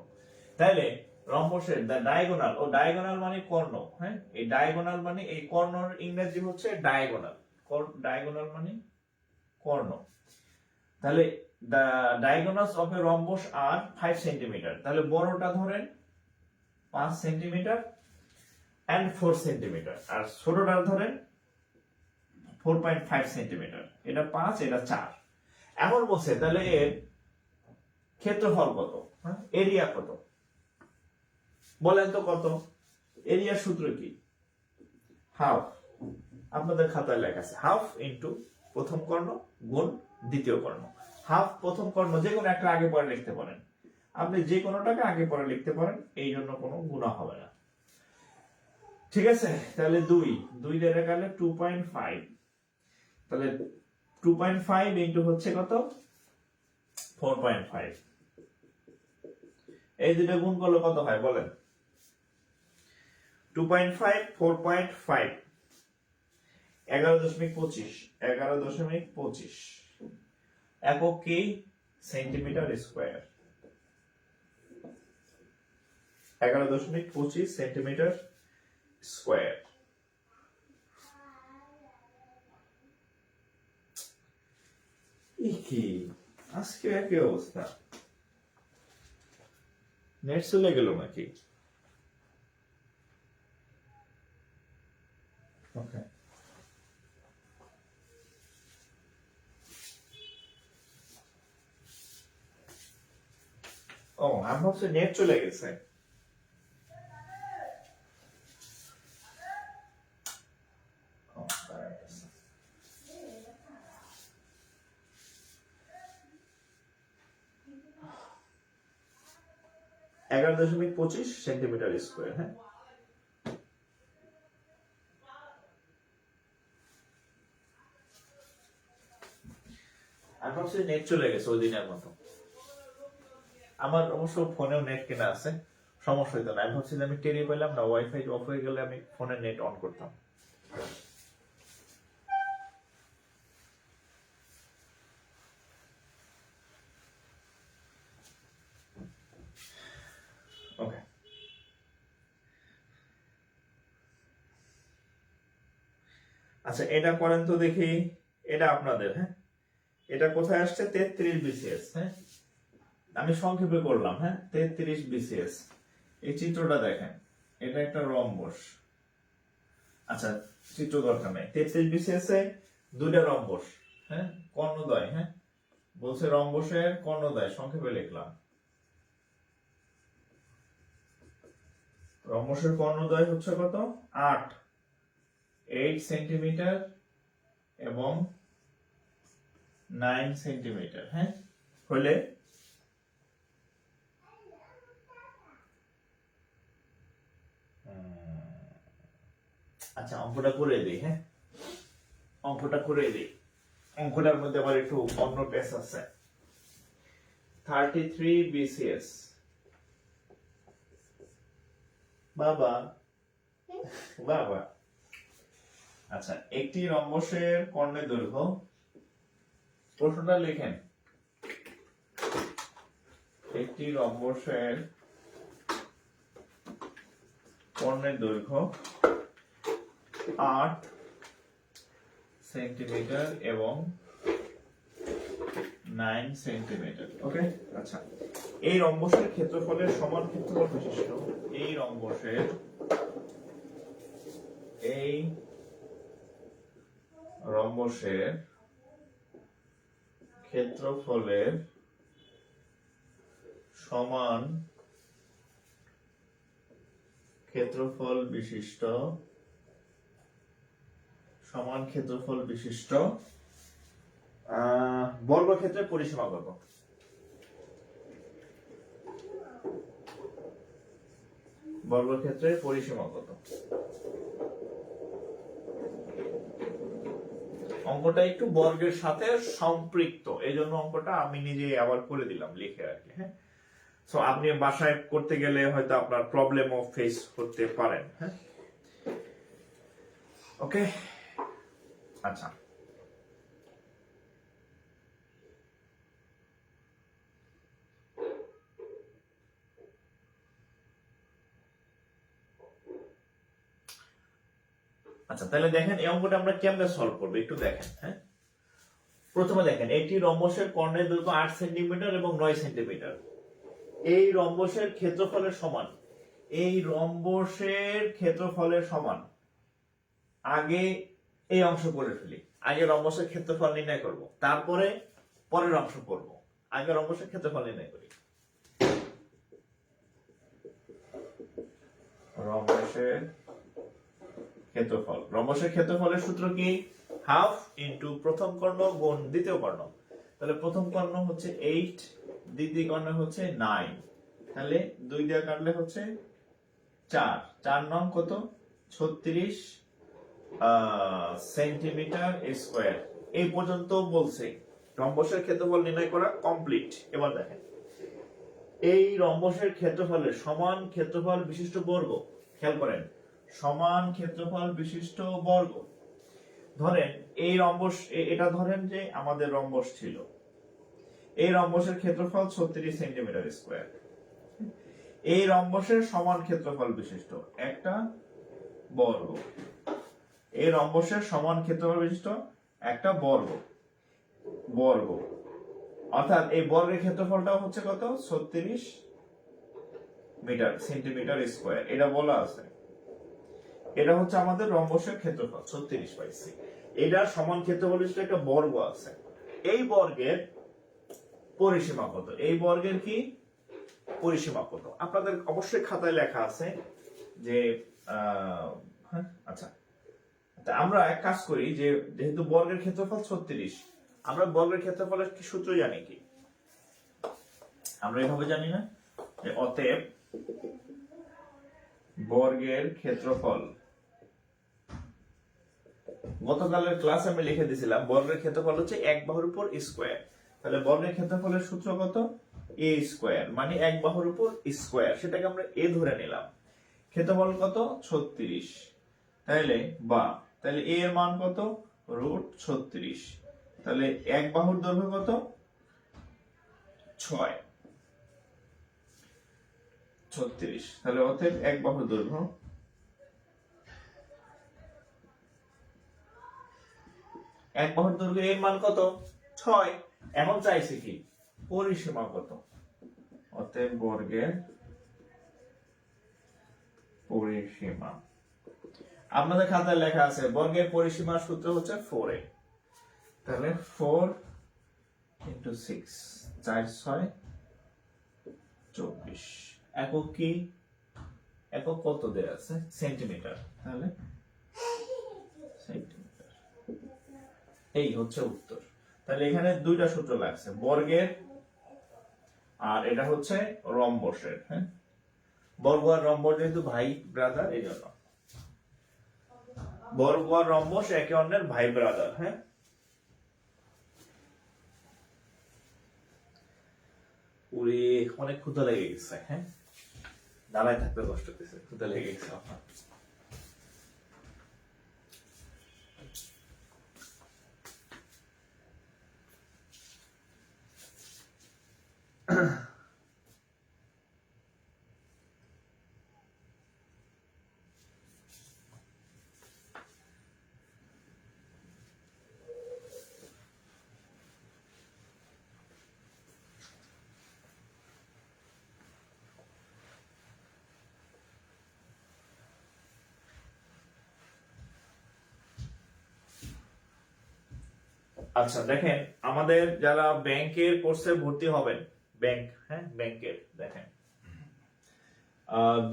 তাহলে রম্বসের ডায়াগোনাল, ও ডায়াগোনাল মানে কর্ণ। হ্যাঁ, এই ডায়াগোনাল মানে এই কর্ণর ইংরেজি হচ্ছে ডায়াগোনাল। ডায়াগোনাল মানে কর্ণ। তাহলে the diagonals of a rhombus are 5 centimeter। তাহলে বড়টা ধরেন 5 সেন্টিমিটার এন্ড 4 সেন্টিমিটার, আর ছোটটা ধরেন 4.5 সেন্টিমিটার। এটা 5, এটা 4। এখন বলছে তাহলে এর ক্ষেত্রফল কত, এরিয়া কত বলেন তো কত? এরিয়ার সূত্র কি? হাফ। আপনাদের খাতায় লেখা আছে হাফ ইন্টু প্রথম কর্ণ গুণ দ্বিতীয় কর্ণ। হাফ প্রথম কর্ণ যে কোনো একটা আগে পরে লিখতে পারেন, আপনি যে কোনোটাকে আগে পরে লিখতে পারেন, এই জন্য কোনো গুণা হবে না। ঠিক আছে, তাহলে 2 দিয়ে গেলে 2.5, তাহলে 2.5 ইন্টু হচ্ছে কত 4.5, এই দুটো গুণ করলে কত হয় বলেন? 2.5 4.5 11.25, 11.25 একক কি? Centimetre square. 11.25 centimetre square. কি আজকে একই অবস্থা, নেট চলে গেল নাকি? ওকে, ও আমি ভাবছি নেট চলে গেছে। ও, দাঁড়ায় গেছে। এগারো দশমিক 25 সেন্টিমিটার স্কয়ার। হ্যাঁ, আমি ভাবছি নেট চলে গেছে ওই দিনের মতো। আমার অবশ্য ফোনেও নেট কেনা আছে, সমস্যা হইতো না। আমি ভাবছি যে আমি টেরি পেলাম না, ওয়াইফাই অফ হয়ে গেলে আমি ফোনে নেট অন করতাম। ওকে, আচ্ছা এটা করেন তো দেখি। এটা আপনাদের, হ্যাঁ, এটা কোথায় আসছে? 33 বিসিএস। হ্যাঁ, আমি সংক্ষেপে করলাম। হ্যাঁ, 33 বিসিএস। এই চিত্রটা দেখেন, এটা একটা রম্বস। আচ্ছা, চিত্র দরকার নেই। 33 বিসিএস এ দুইটা রম্বস, হ্যাঁ, কর্ণদ্বয়। হ্যাঁ, বলছে রম্বসের কর্ণদ্বয়, সংক্ষেপে লিখলাম। রম্বসের কর্ণদ্বয় হচ্ছে কত? 8 সেন্টিমিটার এবং 9 সেন্টিমিটার। হ্যাঁ, হলে আচ্ছা অঙ্কটা করে দিই। হ্যাঁ, অঙ্কটা করে দিই। অঙ্কটার মধ্যে আবার একটু অন্য টেস্ট আছে। 33 বিসিএস। বাবা বাবা, আচ্ছা একটি রম্বসের কর্ণের দৈর্ঘ্য, প্রশ্নটা লেখেন। একটি রম্বসের কর্ণের দৈর্ঘ্য 8 সেন্টিমিটার এবং 9 সেন্টিমিটার। ওকে, আচ্ছা এই রম্বসের ক্ষেত্রফলের সমান ক্ষেত্রফল বিশিষ্ট এই রম্বসের ক্ষেত্রফলের সমান ক্ষেত্রফল বিশিষ্ট বর্গক্ষেত্রের পরিসীমা কত? বর্গক্ষেত্রের পরিসীমা কত? অঙ্কটা একটু বর্গের সাথে সম্পৃক্ত, এই জন্য অঙ্কটা আমি নিজে আবার করে দিলাম লিখে আর কি। হ্যাঁ, সো আপনি বাসায় করতে গেলে হয়তো আপনার প্রবলেমও ফেস করতে পারেন। হ্যাঁ, ওকে, আচ্ছা আচ্ছা তাহলে দেখেন এই অঙ্কটা আমরা কেমনে সলভ করবো একটু দেখেন। হ্যাঁ, প্রথমে দেখেন একটি রম্বসের কর্ণের দৈর্ঘ্য 8 সেন্টিমিটার এবং 9 সেন্টিমিটার। এই রম্বসের ক্ষেত্রফলের সমান। এই রম্বসের ক্ষেত্রফলের সমান। আগে এই অংশ করে ফেলি, আগে রম্বসের ক্ষেত্রফল নির্ণয় করব, তারপরে পরের অংশ করব। আগে রম্বসের ক্ষেত্রফল নির্ণয় করি। রম্বসের ক্ষেত্রফলের সূত্র কি? হাফ ইন্টু প্রথম কর্ণ গুণ দ্বিতীয় কর্ণ। তাহলে প্রথম কর্ণ হচ্ছে 8, দ্বিতীয় কর্ণ হচ্ছে 9, তাহলে 2 দিয়ে কাটলে হচ্ছে 4, 4 নং কত? 36 সেন্টিমিটার স্কয়ার। এই পর্যন্ত বলছে রম্বসের ক্ষেত্রফল নির্ণয় করা কমপ্লিট। এবার দেখেন, এই রম্বসের ক্ষেত্রফলের সমান ক্ষেত্রফল বিশিষ্ট বর্গ, খেয়াল করেন, সমান ক্ষেত্রফল বিশিষ্ট বর্গ। ধরেন এই রম্বস, এটা ধরেন যে আমাদের রম্বস ছিল, এই রম্বসের ক্ষেত্রফল 36 সেন্টিমিটার স্কয়ার। এই রম্বসের সমান ক্ষেত্রফল বিশিষ্ট একটা বর্গ, এই রম্বসের সমান ক্ষেত্রফল বিশিষ্ট একটা বর্গ, অর্থাৎ এই বর্গের ক্ষেত্রফলটা হচ্ছে কত? 36 সেন্টিমিটার স্কয়ার। এটা বলা আছে, এটা হচ্ছে আমাদের রম্বসের ক্ষেত্রফল 36 পাইছি। এটার সমান ক্ষেত্রফল বিশিষ্ট একটা বর্গ আছে। এই বর্গের পরিসীমা কত? এই বর্গের কি পরিসীমা কত? আপনাদের অবশ্যই খাতায় লেখা আছে যে আচ্ছা, আমরা এক কাজ করি, যে যেহেতু বর্গের ক্ষেত্রফল 36, আমরা বর্গের ক্ষেত্রফলের কি সূত্র জানি কি? আমরা এভাবে জানি না যে অতএব বর্গের ক্ষেত্রফল, গতকালের ক্লাসে আমি লিখে দিয়েছিলাম বর্গের ক্ষেত্রফল হচ্ছে এক বাহুর উপর স্কয়ার। তাহলে বর্গের ক্ষেত্রফলের সূত্র কত? a স্কয়ার, মানে এক বাহুর উপর স্কয়ার, সেটাকে আমরা a ধরে নিলাম। ক্ষেত্রফল কত? 36। তাহলে তাহলে a এর মান কত? √36। তাহলে এক বাহুর দৈর্ঘ্য কত? 36। তাহলে অতএব এক বাহুর দৈর্ঘ্য এর মান কত? 6। এখন চাইছে কি পরিসীমা কত? অতএব বর্গের পরিসীমা, আপনাদের খাতায় লেখা আছে বর্গের পরিসীমার সূত্র হচ্ছে 4a। তাহলে 4 × 6, 4 6 24। একক কি? একক কত দেয়া আছে? সেন্টিমিটার। তাহলে সেন্টিমিটার, এই হচ্ছে উত্তর। তাহলে এখানে দুইটা সূত্র লাগছে, বর্গের আর এটা হচ্ছে রম্বসের। হ্যাঁ, বর্গ আর রম্বস যেহেতু ভাই ব্রাদার, এই জন্য বর্গ আর রম্বস একে অন্যের ভাই ব্রাদার। হ্যাঁ, ওরে অনেক ক্ষুধা লেগে গেছে। হ্যাঁ, দাঁড়ায় থাকতে কষ্ট হচ্ছে, ক্ষুধা লেগে গেছে আমার। আচ্ছা দেখেন, আমাদের যারা ব্যাংকের কোর্সে ভর্তি হবেন, ব্যাংকের দেখেন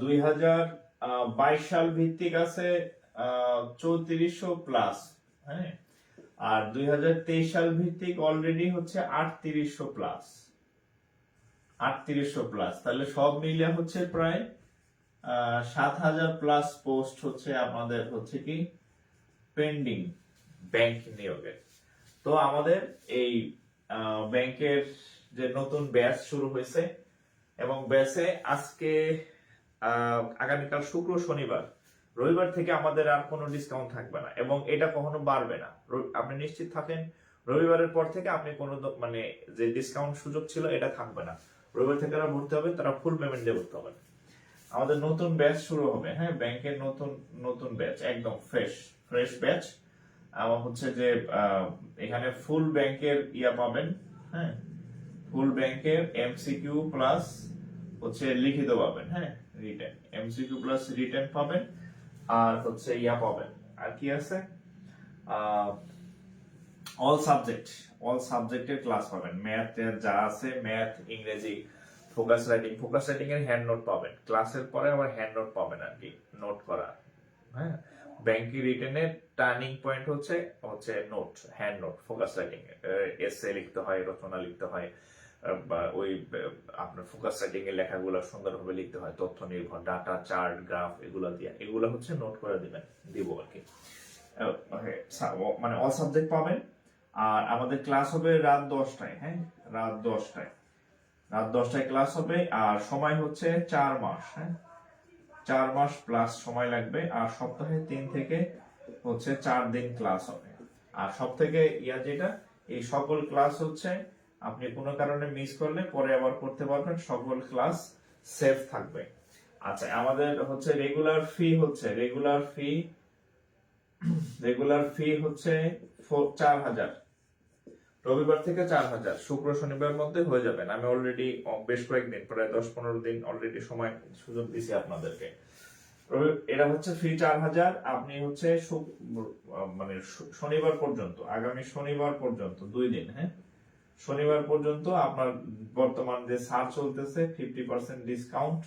2022 সাল ভিত্তিক আছে 3400 প্লাস। হ্যাঁ, আর 2023 সাল ভিত্তিক অলরেডি হচ্ছে 3800 প্লাস। 3800 প্লাস, তাহলে সব মিলিয়ে হচ্ছে প্রায় 7000 প্লাস পোস্ট হচ্ছে আমাদের হচ্ছে কি পেন্ডিং ব্যাংক নিয়োগের। তো আমাদের এই ব্যাংকের যে নতুন ব্যাচ শুরু হয়েছে, এবং ব্যাচে আজকে আগামীকাল শুক্র, শনিবার, রবিবার থেকে আমাদের আর কোনো ডিসকাউন্ট থাকবে না, এবং এটা কখনো বাড়বে না। আপনি নিশ্চিত থাকেন, রবিবারের পর থেকে আপনি কোনো মানে যে ডিসকাউন্ট সুযোগ ছিল এটা থাকবে না। রবিবার থেকে যারা ভর্তি হবে তারা ফুল পেমেন্ট দিয়ে ভর্তি হবেন। আমাদের নতুন ব্যাচ শুরু হবে। হ্যাঁ, ব্যাংকের নতুন ব্যাচ, একদম ফ্রেশ ব্যাচ। আমার হচ্ছে যে এখানে ফুল ব্যাংকের ইয়া পাবেন। হ্যাঁ, ফুল ব্যাংকের এমসিকিউ প্লাস হচ্ছে লিখিত পাবেন। হ্যাঁ, রিটেন এমসিকিউ প্লাস রিটেন পাবেন, আর হচ্ছে ইয়া পাবেন, আর কি আছে, অল সাবজেক্টের ক্লাস পাবেন। ম্যাথ যা আছে, ম্যাথ, ইংরেজি, ফোকাস রাইটিং এর হ্যান্ড নোট পাবেন। ক্লাসের পরে আবার হ্যান্ড নোট পাবেন আর কি, নোট করা। হ্যাঁ, ব্যাংকিং রিটেনের টার্নিং পয়েন্ট হচ্ছে note, hand note. Focus writing এসে লিখতে হয়, রচনা লিখতে হয়, বা ওই আপনার ফোকাস রাইটিং এর লেখাগুলো সুন্দরভাবে লিখতে হয়, তথ্য নির্ভর, ডাটা, চার্ট, গ্রাফ, এগুলো দিয়ে, এগুলো হচ্ছে নোট করে দিব আর কি। মানে অল সাবজেক্ট পাবেন। আর আমাদের ক্লাস হবে রাত 10টায়। হ্যাঁ, রাত 10টায় ক্লাস হবে। আর সময় হচ্ছে 4 মাস। হ্যাঁ, 4 মাস প্লাস সময় লাগবে। আর সপ্তাহে 3 থেকে হচ্ছে 4 দিন ক্লাস হবে। আর সব থেকে যেটা, এই সকল ক্লাস হচ্ছে আপনি কোনো কারণে মিস করলে পরে আবার করতে পারবেন, সকল ক্লাস সেভ থাকবে। আচ্ছা, আমাদের হচ্ছে রেগুলার ফি হচ্ছে 4000। রবিবার থেকে 4000, শুক্র শনিবার মধ্যে হয়ে যাবেন। আমি অলরেডি বেশ কয়েকদিন, প্রায় 10-15 দিন অলরেডি সময় সুযোগ দিছি আপনাদেরকে। এটা হচ্ছে ফি 4000। আপনি হচ্ছে মানে শনিবার পর্যন্ত, আগামী শনিবার পর্যন্ত 2 দিন, হ্যাঁ, শনিবার পর্যন্ত আপনার বর্তমান যে ছাড় চলতেছে 50% ডিসকাউন্ট,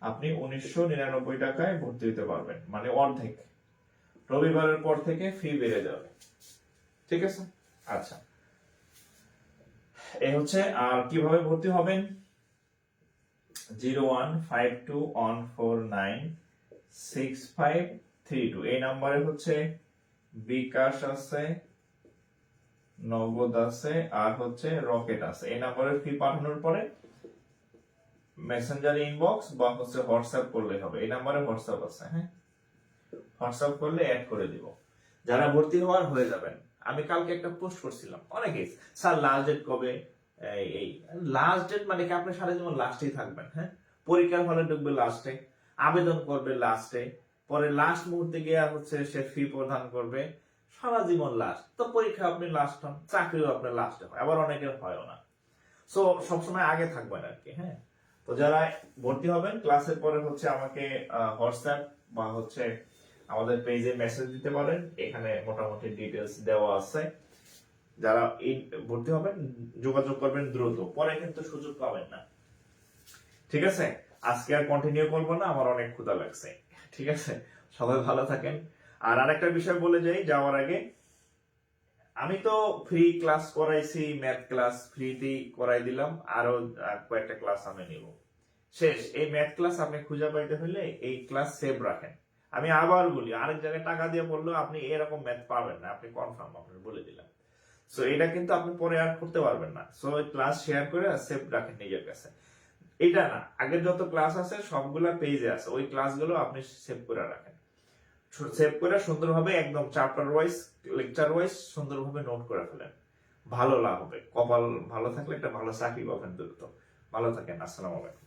আপনি 1999 টাকায় ভর্তি হতে পারবেন, মানে অর্ধেক। রবিবারের পর থেকে ফি বেড়ে যাবে। ঠিক আছে? আচ্ছা, এই হচ্ছে। আর কিভাবে ভর্তি হবেন? 01521496532 এই নাম্বারে হচ্ছে বিকাশ আছে, নগদ আছে, আর হচ্ছে রকেট আছে। এই নাম্বারে ফি পাঠানোর পরে মেসেঞ্জার ইনবক্স বা হচ্ছে হোয়াটসঅ্যাপ করলে হবে। এই নাম্বারে হোয়াটসঅ্যাপ আছে। হ্যাঁ, হোয়াটসঅ্যাপ করলে অ্যাড করে দিব। যারা ভর্তি হওয়ার হয়ে যাবেন। আমি কালকে একটা পোস্ট করছিলাম, অনেকেই স্যার লাস্ট ডেট কবে? এই লাস্ট ডেট মানে কি আপনি সারা জীবন লাস্টেই থাকবেন? হ্যাঁ, পরীক্ষার হলে ঢুকবে লাস্টে, আবেদন করবে লাস্টে, পরে লাস্ট মুহূর্তে গিয়ে হচ্ছে সে ফি প্রদান করবে, সারা জীবন লাস্ট। তো পরীক্ষা আপনি লাস্ট হন, চাকরিও আপনার লাস্টে হয়, আবার অনেকের হয়ও না। সো সবসময় আগে থাকবেন আর কি। হ্যাঁ, তো যারা ভর্তি হবেন ক্লাসের পরে হচ্ছে আমাকে হোয়াটসঅ্যাপ বা হচ্ছে আমাদের পেজে মেসেজ দিতে পারেন, এখানে মোটামুটি ডিটেলস দেওয়া আছে। যারা ভর্তি হবেন যোগাযোগ করবেন দ্রুত, পরে কিন্তু সুযোগ পাবেন না। ঠিক আছে, আজকে আর কন্টিনিউ করবো না, আমার অনেক ক্ষুধা লাগছে। ঠিক আছে, সবাই ভালো থাকেন। আর আরেকটা বিষয় বলে যাই যাওয়ার আগে, আমি তো ফ্রি ক্লাস করাইছি, ম্যাথ ক্লাস ফ্রিতেই করাই দিলাম, আরো কয়েকটা ক্লাস আমি নিব। শেষ। এই ম্যাথ ক্লাস আপনি খুঁজে পাইতে হলে এই ক্লাস সেভ রাখেন। আমি আবার বলি, আরেক জায়গায় টাকা দিয়ে পড়লেও আপনি এরকম ম্যাথ পাবেন না, আপনি কনফার্ম, আপনার বলে দিলাম। সো এটা কিন্তু আপনি পরে আর করতে পারবেন না। সো ক্লাস শেয়ার করে সেভ রাখেন নিজের কাছে। এটা না, আগের যত ক্লাস আছে সবগুলা পেজে আছে, ওই ক্লাসগুলো আপনি সেভ করে রাখেন। সেভ করে সুন্দরভাবে একদম চ্যাপ্টার ওয়াইজ, লেকচার ওয়াইজ সুন্দরভাবে নোট করে ফেলেন। ভালো লাভ হবে। কপাল ভালো থাকলে একটা ভালো চাকরি পাবেন দ্রুত। ভালো থাকেন। আসসালামু আলাইকুম।